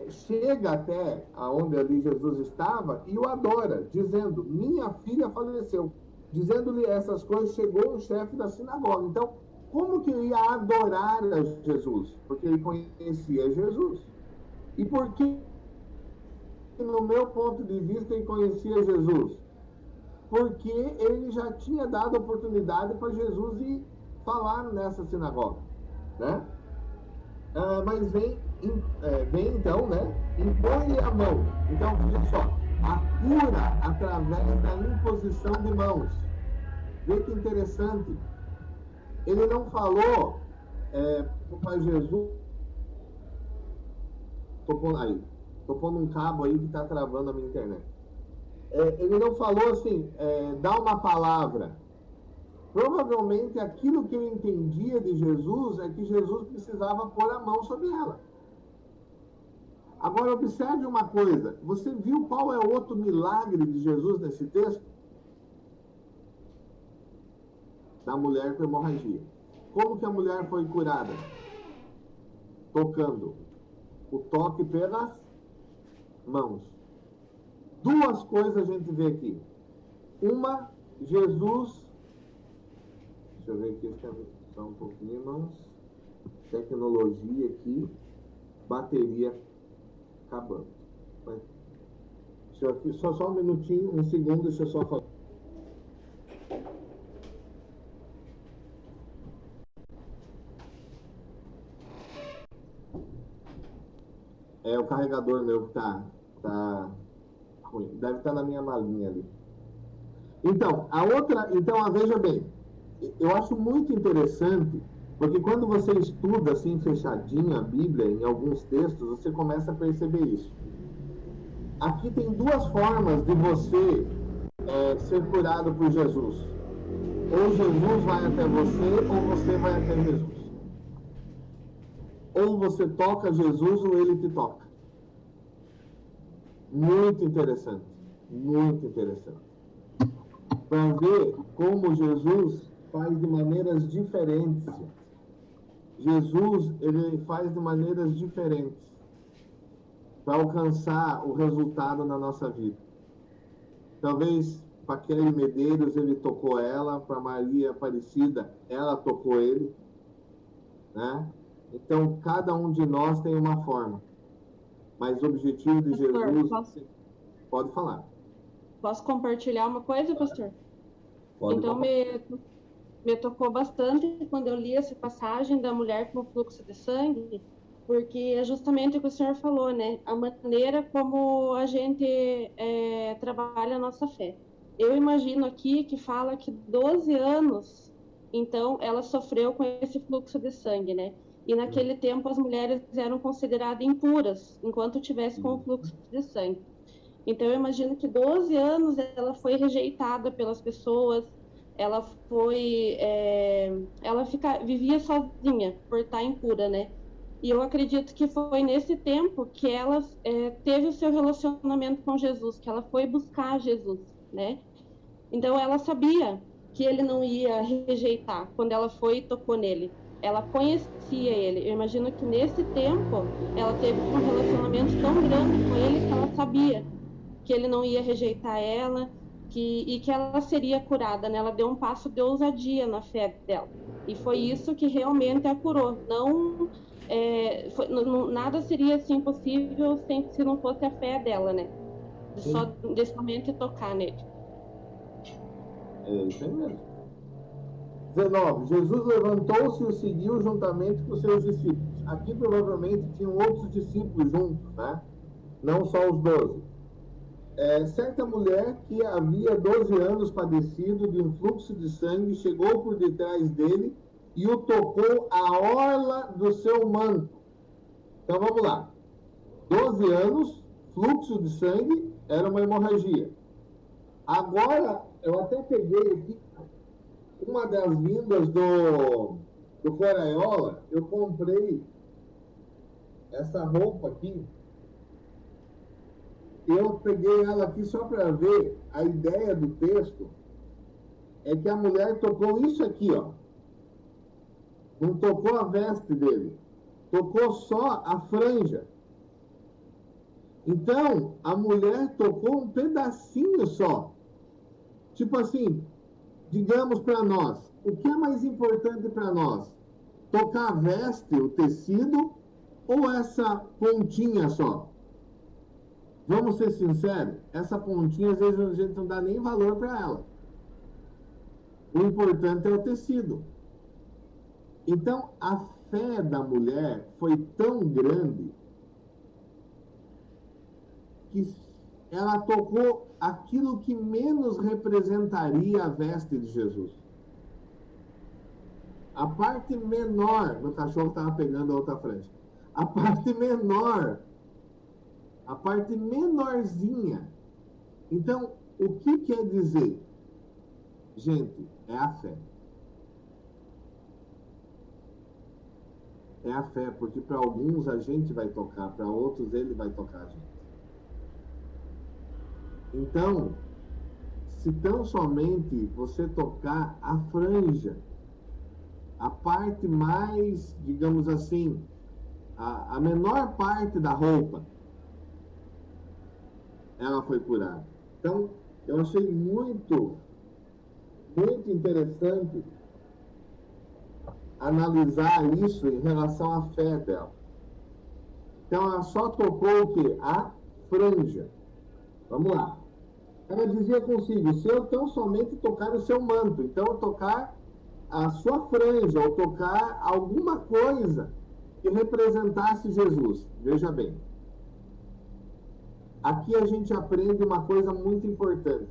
chega até onde ali Jesus estava e o adora, dizendo, minha filha faleceu. Dizendo-lhe essas coisas, chegou o chefe da sinagoga. Então, como que ele ia adorar a Jesus? Porque ele conhecia Jesus. E por que, no meu ponto de vista, ele conhecia Jesus? Porque ele já tinha dado oportunidade para Jesus ir falar nessa sinagoga, né? Mas vem então, né? Impõe-lhe a mão. Então, veja só, a cura através da imposição de mãos. Vê que interessante. Ele não falou para Jesus. Tô pondo um cabo aí que está travando a minha internet. Ele não falou assim, dá uma palavra. Provavelmente aquilo que eu entendia de Jesus é que Jesus precisava pôr a mão sobre ela. Agora observe uma coisa, você viu qual é o outro milagre de Jesus nesse texto? Da mulher com hemorragia. Como que a mulher foi curada? Tocando. O toque pelas mãos. Duas coisas a gente vê aqui. Uma, Jesus... Deixa eu ver aqui, só um pouquinho, irmãos. Tecnologia aqui. Bateria acabando. Só um minutinho, um segundo, deixa eu só falar. O carregador meu que tá ruim. Deve estar na minha malinha ali. Então, veja bem, eu acho muito interessante, porque quando você estuda assim fechadinho a Bíblia, em alguns textos, você começa a perceber isso. Aqui tem duas formas de você ser curado por Jesus. Ou Jesus vai até você, ou você vai até Jesus. Ou você toca Jesus, ou ele te toca. Muito interessante. Muito interessante. Para ver como Jesus faz de maneiras diferentes. Jesus, ele faz de maneiras diferentes para alcançar o resultado na nossa vida. Talvez para Kelly Medeiros ele tocou ela, para Maria Aparecida ela tocou ele, né? Então cada um de nós tem uma forma, mas o objetivo de Jesus... Pode falar. Posso compartilhar uma coisa, pastor? Pode então me tocou bastante quando eu li essa passagem da mulher com fluxo de sangue, porque é justamente o que o senhor falou, né? A maneira como a gente trabalha a nossa fé. Eu imagino aqui que fala que 12 anos, então, ela sofreu com esse fluxo de sangue, né? E naquele tempo as mulheres eram consideradas impuras, enquanto tivesse com o fluxo de sangue. Então, eu imagino que 12 anos ela foi rejeitada pelas pessoas, ela foi... vivia sozinha por estar impura, né? E eu acredito que foi nesse tempo que ela teve o seu relacionamento com Jesus, que ela foi buscar Jesus, né? Então ela sabia que ele não ia rejeitar quando ela foi e tocou nele. Ela conhecia ele. Eu imagino que nesse tempo ela teve um relacionamento tão grande com ele que ela sabia que ele não ia rejeitar ela, e que ela seria curada, né? Ela deu um passo de ousadia na fé dela. E foi isso que realmente a curou. Nada seria assim possível se não fosse a fé dela, né? De somente tocar nele. É isso aí mesmo. 19. Jesus levantou-se e o seguiu juntamente com seus discípulos. Aqui provavelmente tinham outros discípulos juntos, né? Não só os 12. Certa mulher que havia 12 anos padecido de um fluxo de sangue chegou por detrás dele e o tocou a orla do seu manto. Então vamos lá. 12 anos, fluxo de sangue, era uma hemorragia. Agora, eu até peguei aqui uma das vindas do Coraiola, eu comprei essa roupa aqui. Eu peguei ela aqui só para ver a ideia do texto. É que a mulher tocou isso aqui, ó. Não tocou a veste dele. Tocou só a franja. Então, a mulher tocou um pedacinho só. Tipo assim, digamos para nós, o que é mais importante para nós? Tocar a veste, o tecido, ou essa pontinha só? Vamos ser sinceros, essa pontinha às vezes a gente não dá nem valor para ela. O importante é o tecido. Então, a fé da mulher foi tão grande que ela tocou aquilo que menos representaria a veste de Jesus. A parte menor, meu cachorro estava pegando a outra frente. A parte menor, a parte menorzinha. Então, o que quer dizer? Gente, é a fé. É a fé, porque para alguns a gente vai tocar, para outros ele vai tocar a gente. Então, se tão somente você tocar a franja, a parte mais, digamos assim, a menor parte da roupa, ela foi curada. Então, eu achei muito interessante analisar isso em relação à fé dela. Então, ela só tocou o quê? A franja. Vamos lá. Ela dizia consigo, se eu tão somente tocar o seu manto, então tocar a sua franja, ou tocar alguma coisa que representasse Jesus. Veja bem. Aqui a gente aprende uma coisa muito importante,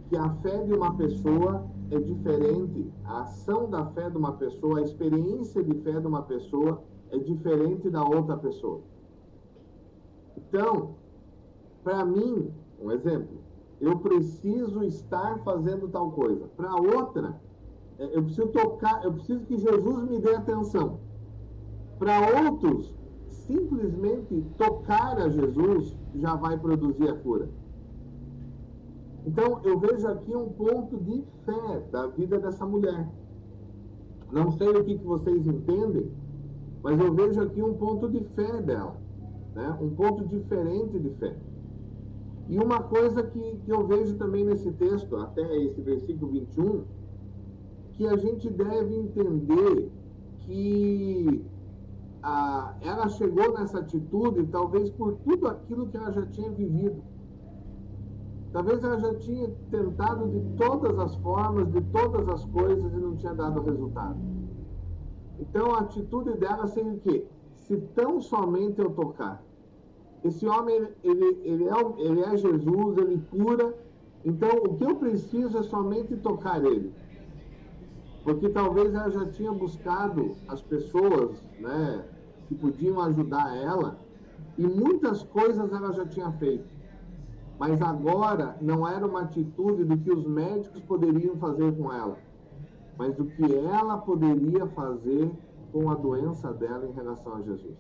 que a fé de uma pessoa é diferente, a ação da fé de uma pessoa, a experiência de fé de uma pessoa é diferente da outra pessoa. Então, para mim, um exemplo, eu preciso estar fazendo tal coisa. Para outra, eu preciso tocar, eu preciso que Jesus me dê atenção. Para outros, simplesmente tocar a Jesus já vai produzir a cura. Então, eu vejo aqui um ponto de fé da vida dessa mulher. Não sei o que vocês entendem, mas eu vejo aqui um ponto de fé dela, né? Um ponto diferente de fé. E uma coisa que eu vejo também nesse texto, até esse versículo 21, que a gente deve entender que ela chegou nessa atitude talvez por tudo aquilo que ela já tinha vivido. Talvez ela já tinha tentado de todas as formas, de todas as coisas e não tinha dado resultado. Então a atitude dela seria o quê? Se tão somente eu tocar. Esse homem, ele é Jesus, ele cura. Então o que eu preciso é somente tocar ele. Porque talvez ela já tinha buscado as pessoas, né, que podiam ajudar ela, e muitas coisas ela já tinha feito. Mas agora não era uma atitude do que os médicos poderiam fazer com ela, mas do que ela poderia fazer com a doença dela em relação a Jesus.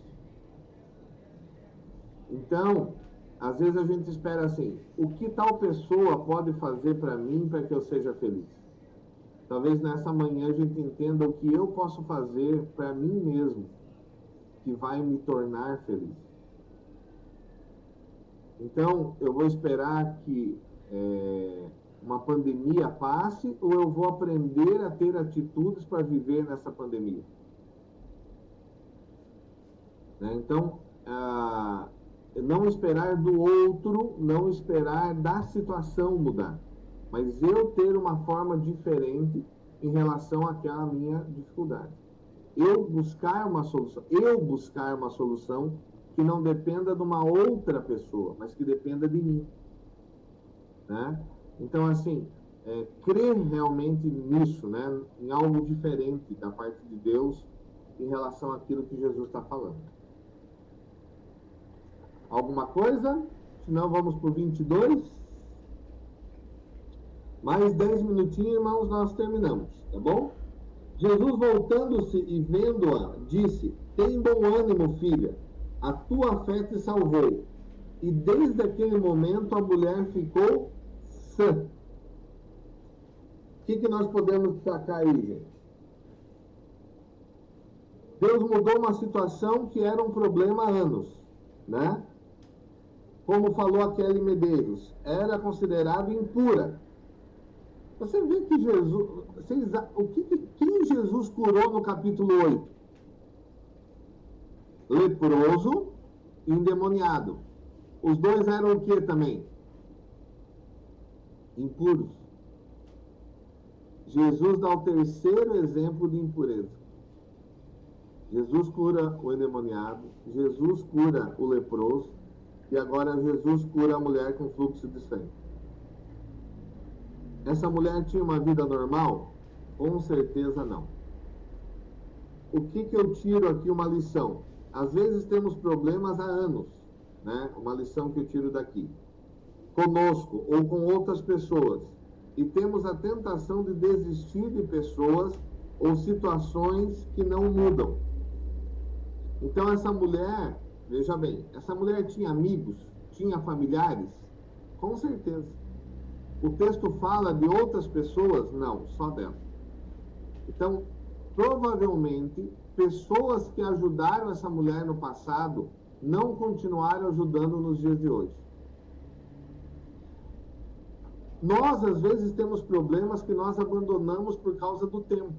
Então, Às vezes a gente espera assim, o que tal pessoa pode fazer para mim para que eu seja feliz? Talvez nessa manhã a gente entenda o que eu posso fazer para mim mesmo, que vai me tornar feliz. Então, eu vou esperar que uma pandemia passe ou eu vou aprender a ter atitudes para viver nessa pandemia? Né? Então, não esperar do outro, não esperar da situação mudar, mas eu ter uma forma diferente em relação àquela minha dificuldade. Eu buscar uma solução que não dependa de uma outra pessoa, mas que dependa de mim. Né? Então, assim, crer realmente nisso, né? Em algo diferente da parte de Deus em relação àquilo que Jesus está falando. Alguma coisa? Senão vamos para o 22. Mais 10 minutinhos, irmãos, nós terminamos, tá bom? Jesus, voltando-se e vendo-a, disse: tem bom ânimo, filha, a tua fé te salvou. E desde aquele momento a mulher ficou sã. O que nós podemos destacar aí, gente? Deus mudou uma situação que era um problema há anos, né? Como falou a Kelly Medeiros, era considerado impura. Você vê que Jesus... quem Jesus curou no capítulo 8? Leproso e endemoniado. Os dois eram o que também? Impuros. Jesus dá o terceiro exemplo de impureza. Jesus cura o endemoniado, Jesus cura o leproso, e agora Jesus cura a mulher com fluxo de sangue. Essa mulher tinha uma vida normal? Com certeza não. O que eu tiro aqui uma lição? Às vezes temos problemas há anos, né? Uma lição que eu tiro daqui. Conosco ou com outras pessoas. E temos a tentação de desistir de pessoas ou situações que não mudam. Então essa mulher, veja bem, essa mulher tinha amigos, tinha familiares? Com certeza. O texto fala de outras pessoas? Não, só dela. Então, provavelmente, pessoas que ajudaram essa mulher no passado não continuaram ajudando nos dias de hoje. Nós, às vezes, temos problemas que nós abandonamos por causa do tempo.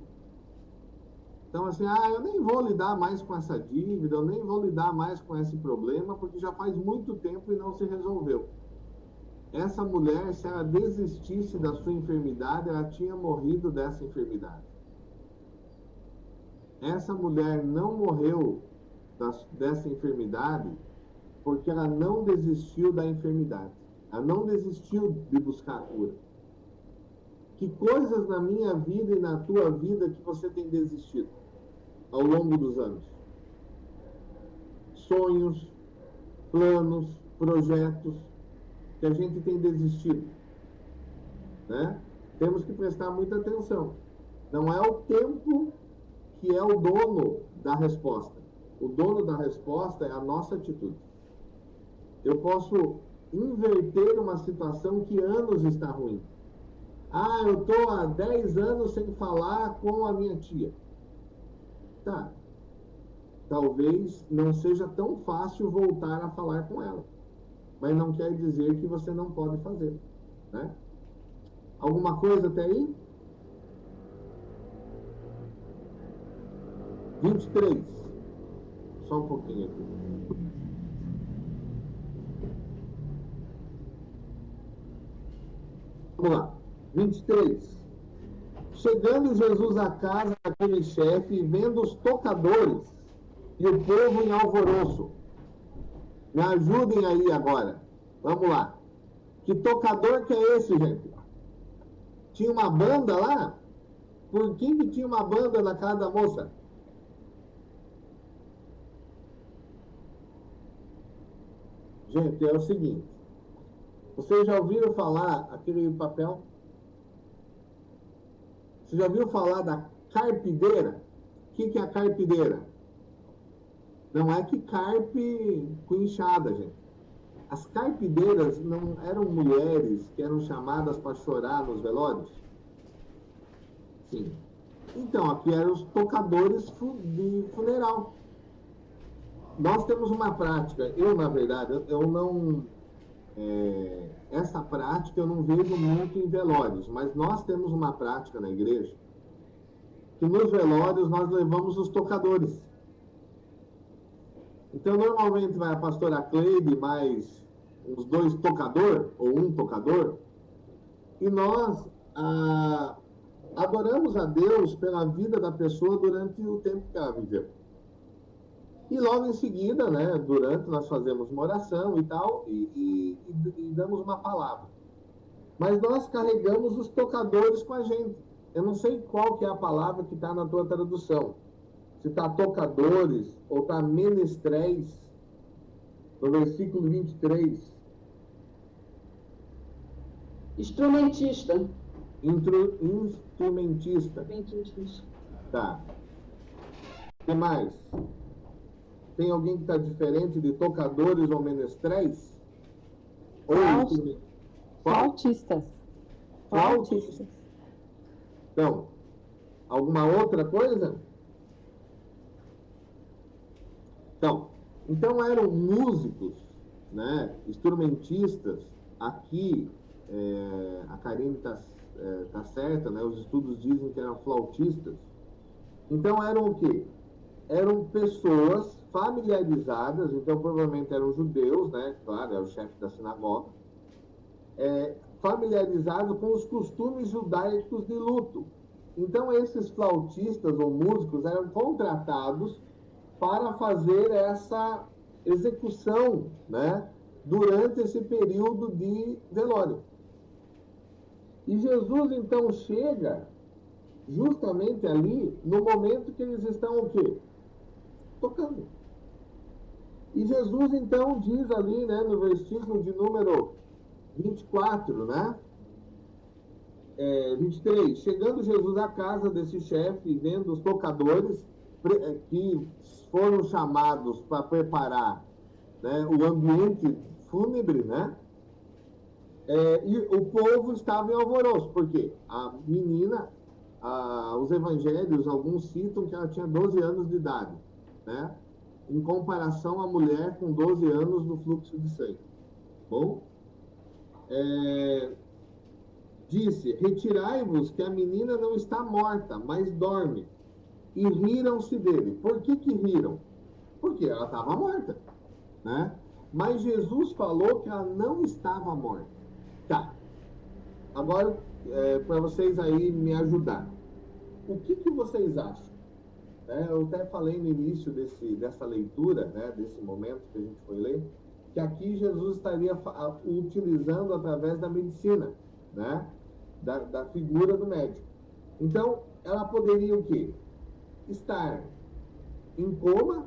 Então, assim, eu nem vou lidar mais com essa dívida, eu nem vou lidar mais com esse problema, porque já faz muito tempo e não se resolveu. Essa mulher, se ela desistisse da sua enfermidade, ela tinha morrido dessa enfermidade. Essa mulher não morreu dessa enfermidade porque ela não desistiu da enfermidade. Ela não desistiu de buscar a cura. Que coisas na minha vida e na tua vida que você tem desistido ao longo dos anos? Sonhos, planos, projetos que a gente tem desistido, né? Temos que prestar muita atenção. Não é o tempo que é o dono da resposta. O dono da resposta é a nossa atitude. Eu posso inverter uma situação que anos está ruim. Eu estou há 10 anos sem falar com a minha tia. Tá. Talvez não seja tão fácil voltar a falar com ela. Mas não quer dizer que você não pode fazer, né? Alguma coisa até aí? 23. Só um pouquinho aqui. Vamos lá. 23. Chegando Jesus à casa daquele chefe e vendo os tocadores e o povo em alvoroço. Me ajudem aí agora. Vamos lá. Que tocador que é esse, gente? Tinha uma banda lá? Por que tinha uma banda na casa da moça? Gente, é o seguinte. Vocês já ouviram falar aquele papel? Você já ouviu falar da carpideira? O que é a carpideira? Não é que carpe com enxada, gente. as carpideiras não eram mulheres que eram chamadas para chorar nos velórios? Sim. Então, aqui eram os tocadores de funeral. Nós temos uma prática, na verdade, eu não... essa prática eu não vejo muito em velórios, mas nós temos uma prática na igreja que nos velórios nós levamos os tocadores. Então, normalmente vai a pastora Cleide mais uns 2 tocadores, ou 1 tocador, e nós adoramos a Deus pela vida da pessoa durante o tempo que ela viveu. E logo em seguida, né, durante, nós fazemos uma oração e tal, e damos uma palavra. Mas nós carregamos os tocadores com a gente. Eu não sei qual que é a palavra que está na tua tradução. Se está tocadores ou está menestréis, no versículo 23. Instrumentista. Instrumentista. Tá. O que mais? Tem alguém que está diferente de tocadores ou menestréis? Flautistas. Flautistas. Então, alguma outra coisa? Então eram músicos, né, instrumentistas. Aqui, a Karine tá certa, né, os estudos dizem que eram flautistas. Então eram o quê? Eram pessoas familiarizadas, então provavelmente eram judeus, né, claro, é o chefe da sinagoga, familiarizados com os costumes judaicos de luto. Então esses flautistas ou músicos eram contratados para fazer essa execução, né, durante esse período de velório. E Jesus, então, chega justamente ali, no momento que eles estão o quê? Tocando. E Jesus, então, diz ali, né, no versículo de número 24, né, 23, chegando Jesus à casa desse chefe, vendo os tocadores que foram chamados para preparar, né, o ambiente fúnebre, né? E o povo estava em alvoroço, porque a menina, os evangelhos, alguns citam que ela tinha 12 anos de idade, né? Em comparação à mulher com 12 anos no fluxo de sangue. Bom? Disse, retirai-vos que a menina não está morta, mas dorme. E riram-se dele. Por que riram? Porque ela estava morta, né? Mas Jesus falou que ela não estava morta. Tá. Agora, para vocês aí me ajudar. O que vocês acham? Eu até falei no início dessa leitura, né, desse momento que a gente foi ler, que aqui Jesus estaria utilizando através da medicina, né, da figura do médico. Então, ela poderia o quê? Estar em coma,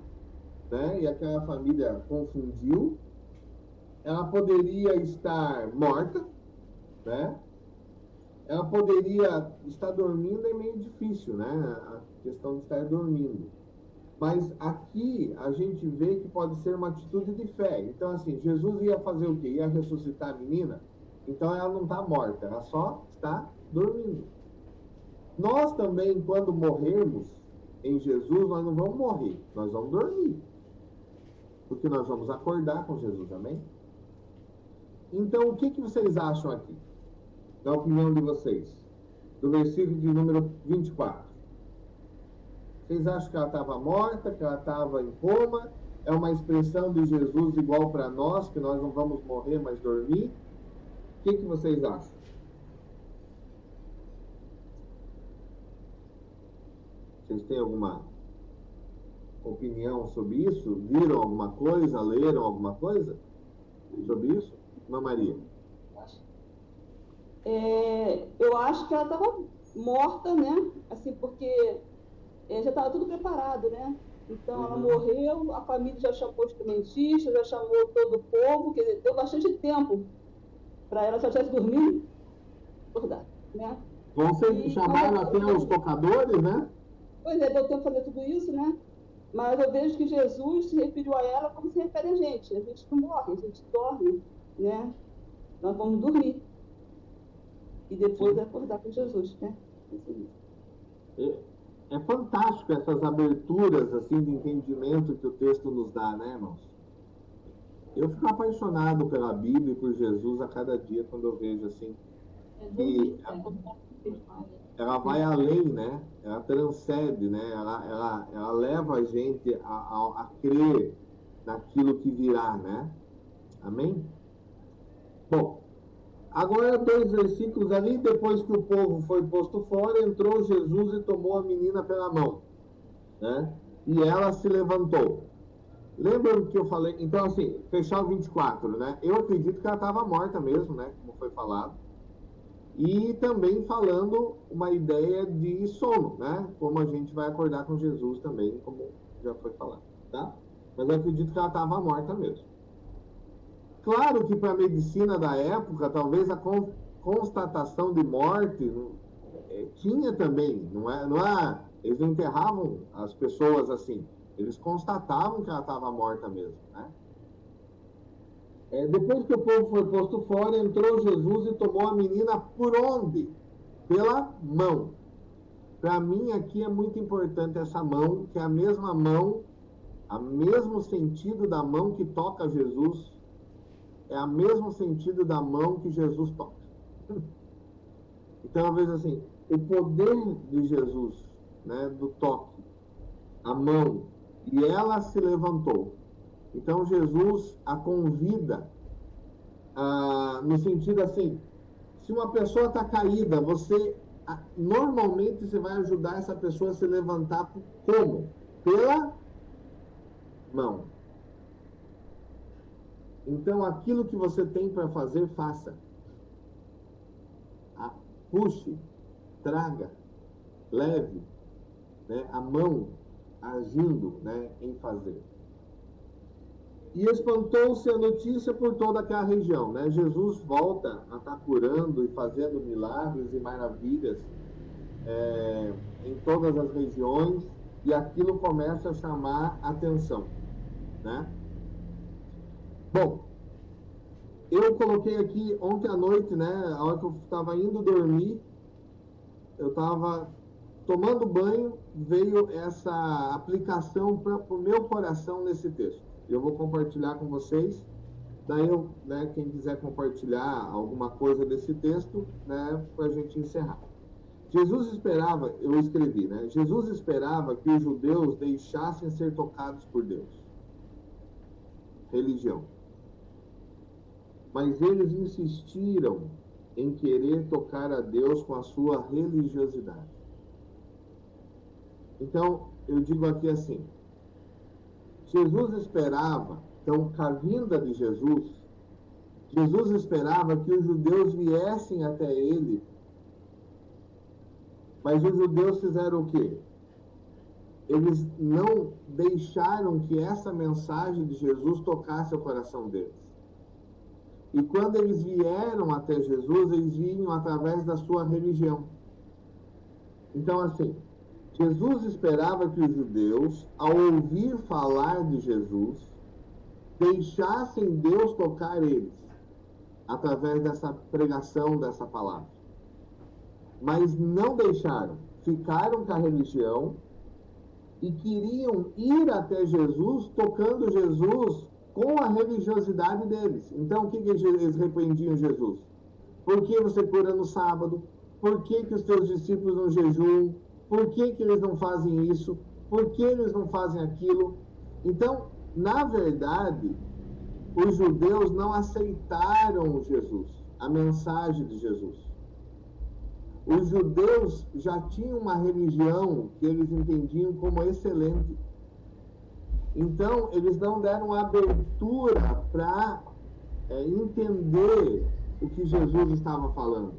né, e aquela família confundiu. Ela poderia estar morta, né? Ela poderia estar dormindo, é meio difícil, né? A questão de estar dormindo. Mas aqui a gente vê que pode ser uma atitude de fé. Então, assim, Jesus ia fazer o quê? Ia ressuscitar a menina? Então ela não está morta, ela só está dormindo. Nós também, quando morrermos em Jesus, nós não vamos morrer, nós vamos dormir. Porque nós vamos acordar com Jesus, amém? Então, o que vocês acham aqui? Na opinião de vocês, do versículo de número 24. Vocês acham que ela estava morta, que ela estava em coma? É uma expressão de Jesus igual para nós, que nós não vamos morrer, mas dormir? O que vocês acham? Vocês têm alguma opinião sobre isso? Viram alguma coisa? Leram alguma coisa sobre isso? Irmã Maria. Eu acho que ela estava morta, né? Assim, porque já estava tudo preparado, né? Então ela morreu, a família já chamou os instrumentistas, já chamou todo o povo, quer dizer, deu bastante tempo para ela, se ela estivesse dormindo, acordar, né? Vão ser chamados até os tocadores, né? Pois é, deu tempo de fazer tudo isso, né? Mas eu vejo que Jesus se referiu a ela como se interfere a gente não morre, a gente dorme, né? Nós vamos dormir e depois acordar com Jesus, né? É fantástico essas aberturas assim de entendimento que o texto nos dá, né, irmãos? Eu fico apaixonado pela Bíblia e por Jesus a cada dia quando eu vejo assim que ela vai além, né? Ela transcende, né? Ela leva a gente a crer naquilo que virá, né? Amém? Bom, agora 2 versículos ali, depois que o povo foi posto fora, entrou Jesus e tomou a menina pela mão, né? E ela se levantou. Lembra que eu falei? Então, assim, fechar o 24, né? Eu acredito que ela estava morta mesmo, né? Como foi falado. E também falando uma ideia de sono, né? Como a gente vai acordar com Jesus também, como já foi falado, tá? Mas eu acredito que ela estava morta mesmo. Claro que para a medicina da época, talvez a constatação de morte tinha também, eles não enterravam as pessoas assim, eles constatavam que ela estava morta mesmo, né? Depois que o povo foi posto fora, entrou Jesus e tomou a menina por onde? Pela mão. Para mim aqui é muito importante essa mão, que é a mesma mão, o mesmo sentido da mão que toca Jesus, é o mesmo sentido da mão que Jesus toca. Então, às vezes assim, o poder de Jesus, né, do toque, a mão, e ela se levantou. Então, Jesus a convida, no sentido assim, se uma pessoa está caída, normalmente você vai ajudar essa pessoa a se levantar como? Pela mão. Então, aquilo que você tem para fazer, faça. Puxe, traga, leve, né, a mão agindo, né, em fazer. E espantou-se a notícia por toda aquela região, né? Jesus volta a estar curando e fazendo milagres e maravilhas em todas as regiões, e aquilo começa a chamar atenção, né? Bom, eu coloquei aqui ontem à noite, né? A hora que eu estava indo dormir, eu estava tomando banho, veio essa aplicação para o meu coração nesse texto. Eu vou compartilhar com vocês. Daí, né, quem quiser compartilhar alguma coisa desse texto, né, para a gente encerrar. Jesus esperava, eu escrevi, né? Jesus esperava que os judeus deixassem ser tocados por Deus. Religião. Mas eles insistiram em querer tocar a Deus com a sua religiosidade. Então, eu digo aqui assim, Jesus esperava, então, com a vinda de Jesus esperava que os judeus viessem até ele, mas os judeus fizeram o quê? Eles não deixaram que essa mensagem de Jesus tocasse o coração deles. E quando eles vieram até Jesus, eles vinham através da sua religião. Então, assim, Jesus esperava que os judeus, ao ouvir falar de Jesus, deixassem Deus tocar eles, através dessa pregação, dessa palavra. Mas não deixaram, ficaram com a religião e queriam ir até Jesus, tocando Jesus com a religiosidade deles. Então, o que eles repreendiam Jesus? Por que você cura no sábado? Por que os teus discípulos não jejuam? Por que eles não fazem isso? Por que eles não fazem aquilo? Então, na verdade, os judeus não aceitaram Jesus, a mensagem de Jesus. Os judeus já tinham uma religião que eles entendiam como excelente. Então, eles não deram abertura para entender o que Jesus estava falando.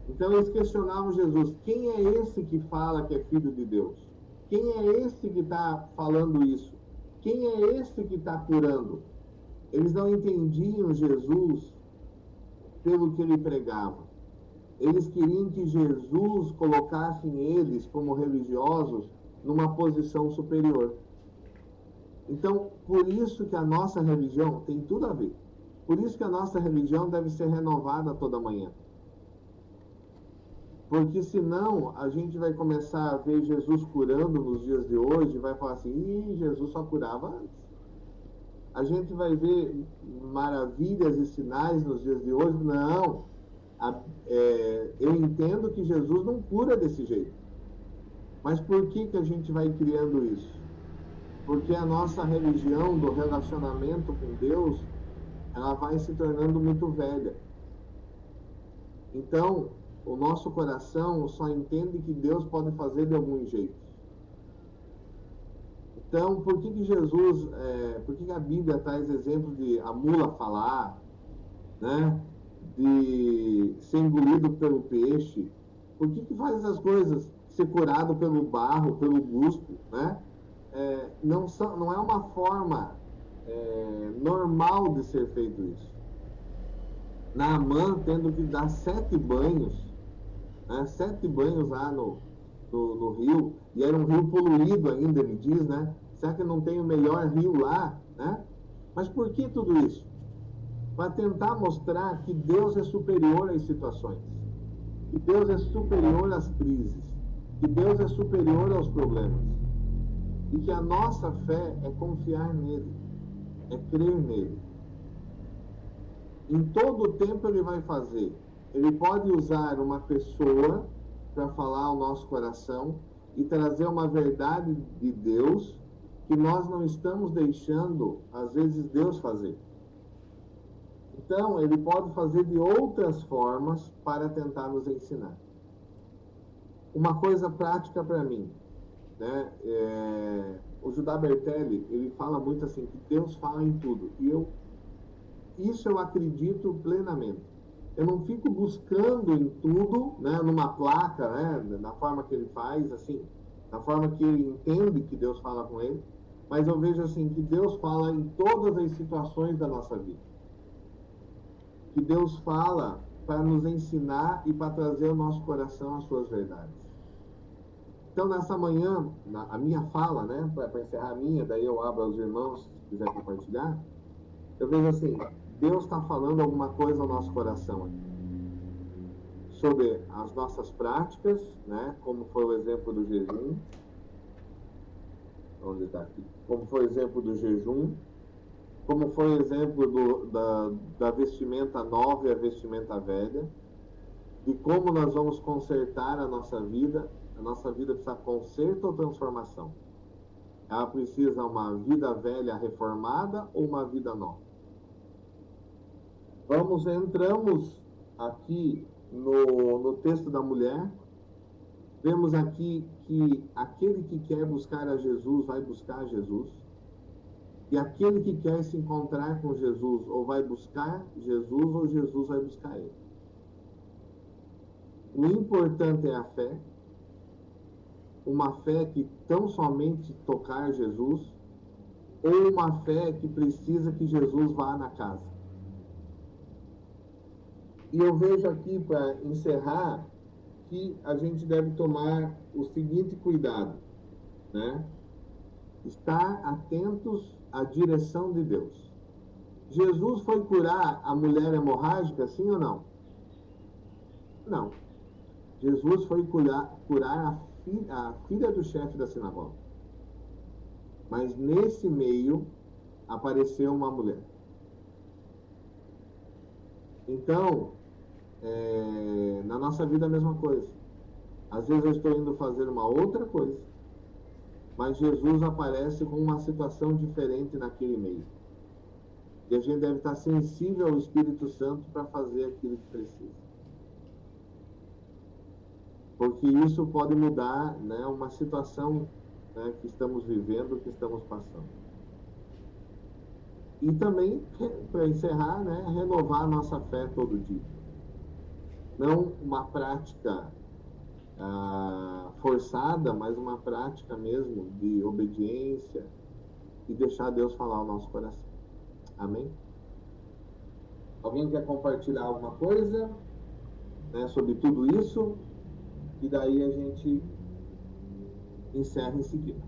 Então, eles questionavam Jesus: quem é esse que fala que é filho de Deus? Quem é esse que está falando isso? Quem é esse que está curando? Eles não entendiam Jesus pelo que ele pregava. Eles queriam que Jesus colocasse eles, como religiosos, numa posição superior. Então, por isso que a nossa religião tem tudo a ver. Por isso que a nossa religião deve ser renovada toda manhã. Porque senão a gente vai começar a ver Jesus curando nos dias de hoje e vai falar assim, ih, Jesus só curava antes. A gente vai ver maravilhas e sinais nos dias de hoje. Não, eu entendo que Jesus não cura desse jeito. Mas por que a gente vai criando isso? Porque a nossa religião do relacionamento com Deus, ela vai se tornando muito velha. Então, o nosso coração só entende que Deus pode fazer de algum jeito. Então, por que Jesus, por que a Bíblia traz exemplo de a mula falar, né? De ser engolido pelo peixe? Por que faz essas coisas? Ser curado pelo barro, pelo guspo, né? Não é uma forma normal de ser feito isso. Naamã tendo que dar 7 banhos, né? 7 banhos lá no rio, e era um rio poluído ainda, ele diz, né? Será que não tem o melhor rio lá, né? Mas por que tudo isso? Para tentar mostrar que Deus é superior às situações, que Deus é superior às crises, que Deus é superior aos problemas, e que a nossa fé é confiar nele, é crer nele. Em todo o tempo ele vai fazer. Ele pode usar uma pessoa para falar ao nosso coração e trazer uma verdade de Deus que nós não estamos deixando, às vezes, Deus fazer. Então, ele pode fazer de outras formas para tentar nos ensinar. Uma coisa prática para mim, né? O Judá Bertelli, ele fala muito assim, que Deus fala em tudo. E isso eu acredito plenamente. Eu não fico buscando em tudo, né, numa placa, né, na forma que ele faz, assim, na forma que ele entende que Deus fala com ele, mas eu vejo assim que Deus fala em todas as situações da nossa vida. Que Deus fala para nos ensinar e para trazer ao nosso coração as suas verdades. Então, nessa manhã, a minha fala, né, para encerrar a minha, daí eu abro aos irmãos, se quiser compartilhar, eu vejo assim, Deus está falando alguma coisa ao nosso coração aqui. Sobre as nossas práticas, né, como foi o exemplo do jejum. Onde está aqui? Como foi o exemplo do jejum. Como foi o exemplo da vestimenta nova e a vestimenta velha. De como nós vamos consertar a nossa vida. A nossa vida precisa conserto ou transformação? Ela precisa uma vida velha reformada ou uma vida nova? Entramos aqui no texto da mulher, vemos aqui que aquele que quer buscar a Jesus vai buscar a Jesus, e aquele que quer se encontrar com Jesus ou vai buscar Jesus ou Jesus vai buscar ele. O importante é a fé, uma fé que tão somente tocar Jesus, ou uma fé que precisa que Jesus vá na casa. E eu vejo aqui, para encerrar, que a gente deve tomar o seguinte cuidado, né? Estar atentos à direção de Deus. Jesus foi curar a mulher hemorrágica, sim ou não? Não. Jesus foi curar a filha do chefe da sinagoga. Mas nesse meio apareceu uma mulher. Então, na nossa vida a mesma coisa. Às vezes eu estou indo fazer uma outra coisa, mas Jesus aparece com uma situação diferente naquele meio. E a gente deve estar sensível ao Espírito Santo para fazer aquilo que precisa. Porque isso pode mudar, né, uma situação, né, que estamos vivendo, que estamos passando. E também, para encerrar, né, renovar a nossa fé todo dia. Não uma prática forçada, mas uma prática mesmo de obediência e deixar Deus falar ao nosso coração. Amém? Alguém quer compartilhar alguma coisa, né, sobre tudo isso? E daí a gente encerra em seguida.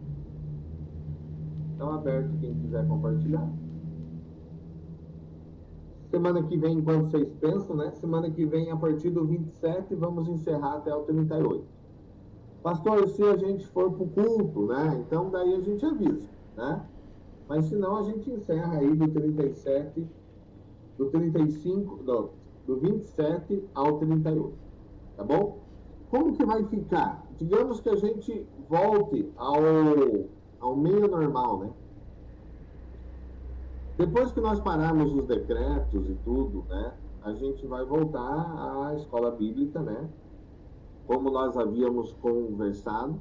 Então, aberto quem quiser compartilhar. Semana que vem, enquanto vocês pensam, né? Semana que vem, a partir do 27, vamos encerrar até o 38. Pastor, se a gente for para o culto, né? Então, daí a gente avisa, né? Mas, se não, a gente encerra aí do 37, do 35, não, do 27 ao 38, tá bom? Como que vai ficar? Digamos que a gente volte ao meio normal, né? Depois que nós pararmos os decretos e tudo, né? A gente vai voltar à escola bíblica, né? Como nós havíamos conversado,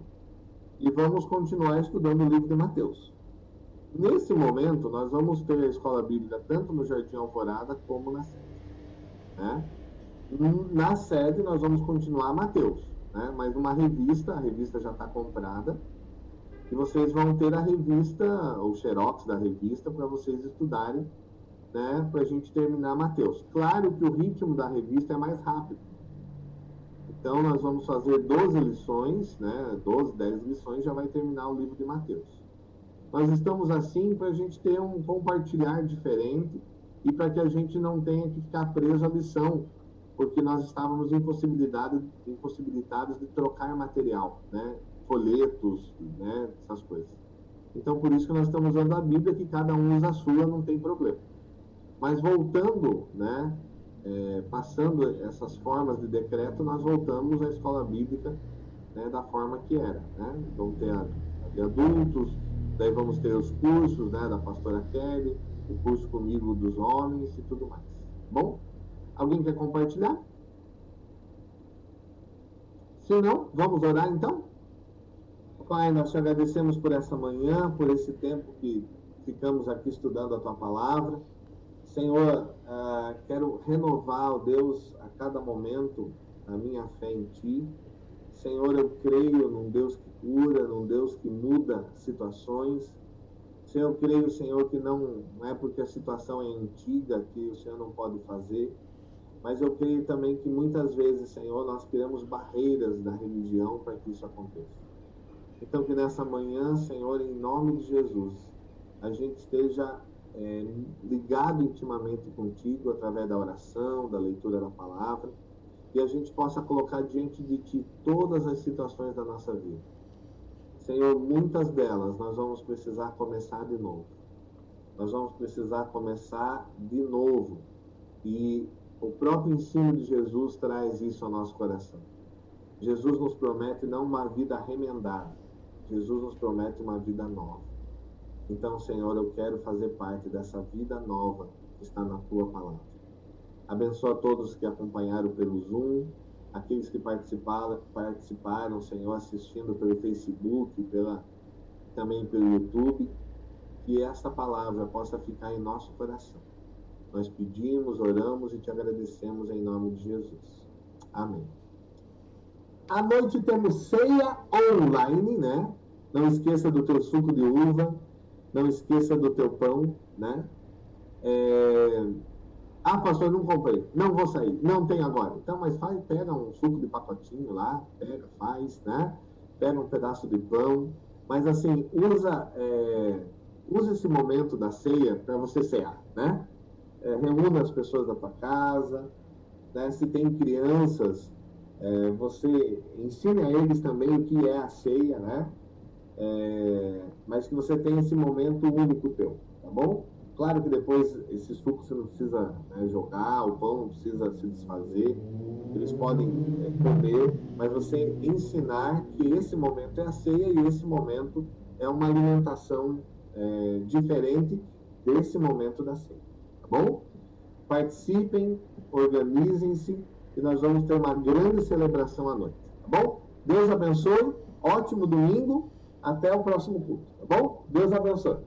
e vamos continuar estudando o livro de Mateus. Nesse momento, nós vamos ter a escola bíblica tanto no Jardim Alvorada como na sede, né? Na sede, nós vamos continuar Mateus, né? Mas uma revista, a revista já está comprada, e vocês vão ter a revista, o xerox da revista, para vocês estudarem, né? Para a gente terminar Mateus. Claro que o ritmo da revista é mais rápido. Então, nós vamos fazer 12 lições, né? 12, 10 lições, já vai terminar o livro de Mateus. Nós estamos assim para a gente ter um compartilhar diferente e para que a gente não tenha que ficar preso à lição, porque nós estávamos impossibilitados de trocar material, né? Folhetos, né? Essas coisas. Então, por isso que nós estamos usando a Bíblia, que cada um usa a sua, não tem problema. Mas voltando, né? Passando essas formas de decreto, nós voltamos à escola bíblica, né? Da forma que era, né? Vamos ter a de adultos, daí vamos ter os cursos, né? Da pastora Kelly, o curso comigo dos homens e tudo mais. Bom? Alguém quer compartilhar? Se não, vamos orar então? Pai, nós te agradecemos por essa manhã, por esse tempo que ficamos aqui estudando a tua palavra. Senhor, quero renovar, ó Deus, a cada momento a minha fé em ti. Senhor, eu creio num Deus que cura, num Deus que muda situações. Senhor, eu creio, Senhor, que não é porque a situação é antiga que o Senhor não pode fazer, mas eu creio também que muitas vezes, Senhor, nós criamos barreiras da religião para que isso aconteça. Então, que nessa manhã, Senhor, em nome de Jesus, a gente esteja ligado intimamente contigo através da oração, da leitura da palavra, e a gente possa colocar diante de ti todas as situações da nossa vida. Senhor, muitas delas nós vamos precisar começar de novo. Nós vamos precisar começar de novo. E o próprio ensino de Jesus traz isso ao nosso coração. Jesus nos promete não uma vida remendada. Jesus nos promete uma vida nova. Então, Senhor, eu quero fazer parte dessa vida nova que está na Tua palavra. Abençoa todos que acompanharam pelo Zoom, aqueles que participaram, Senhor, assistindo pelo Facebook, também pelo YouTube, que essa palavra possa ficar em nosso coração. Nós pedimos, oramos e te agradecemos em nome de Jesus. Amém. À noite temos ceia online, né? Não esqueça do teu suco de uva, não esqueça do teu pão, né? Pastor, não comprei, não vou sair, não tem agora. Então, mas pega um suco de pacotinho lá, faz, né? Pega um pedaço de pão, mas assim, usa esse momento da ceia para você cear, né? Reúna as pessoas da tua casa, né? Se tem crianças, você ensine a eles também o que é a ceia, né? Mas que você tenha esse momento único teu, tá bom? Claro que depois esse suco você não precisa jogar, o pão não precisa se desfazer, eles podem comer, mas você ensinar que esse momento é a ceia e esse momento é uma alimentação diferente desse momento da ceia, tá bom? Participem, organizem-se e nós vamos ter uma grande celebração à noite, tá bom? Deus abençoe, ótimo domingo, até o próximo culto, tá bom? Deus abençoe.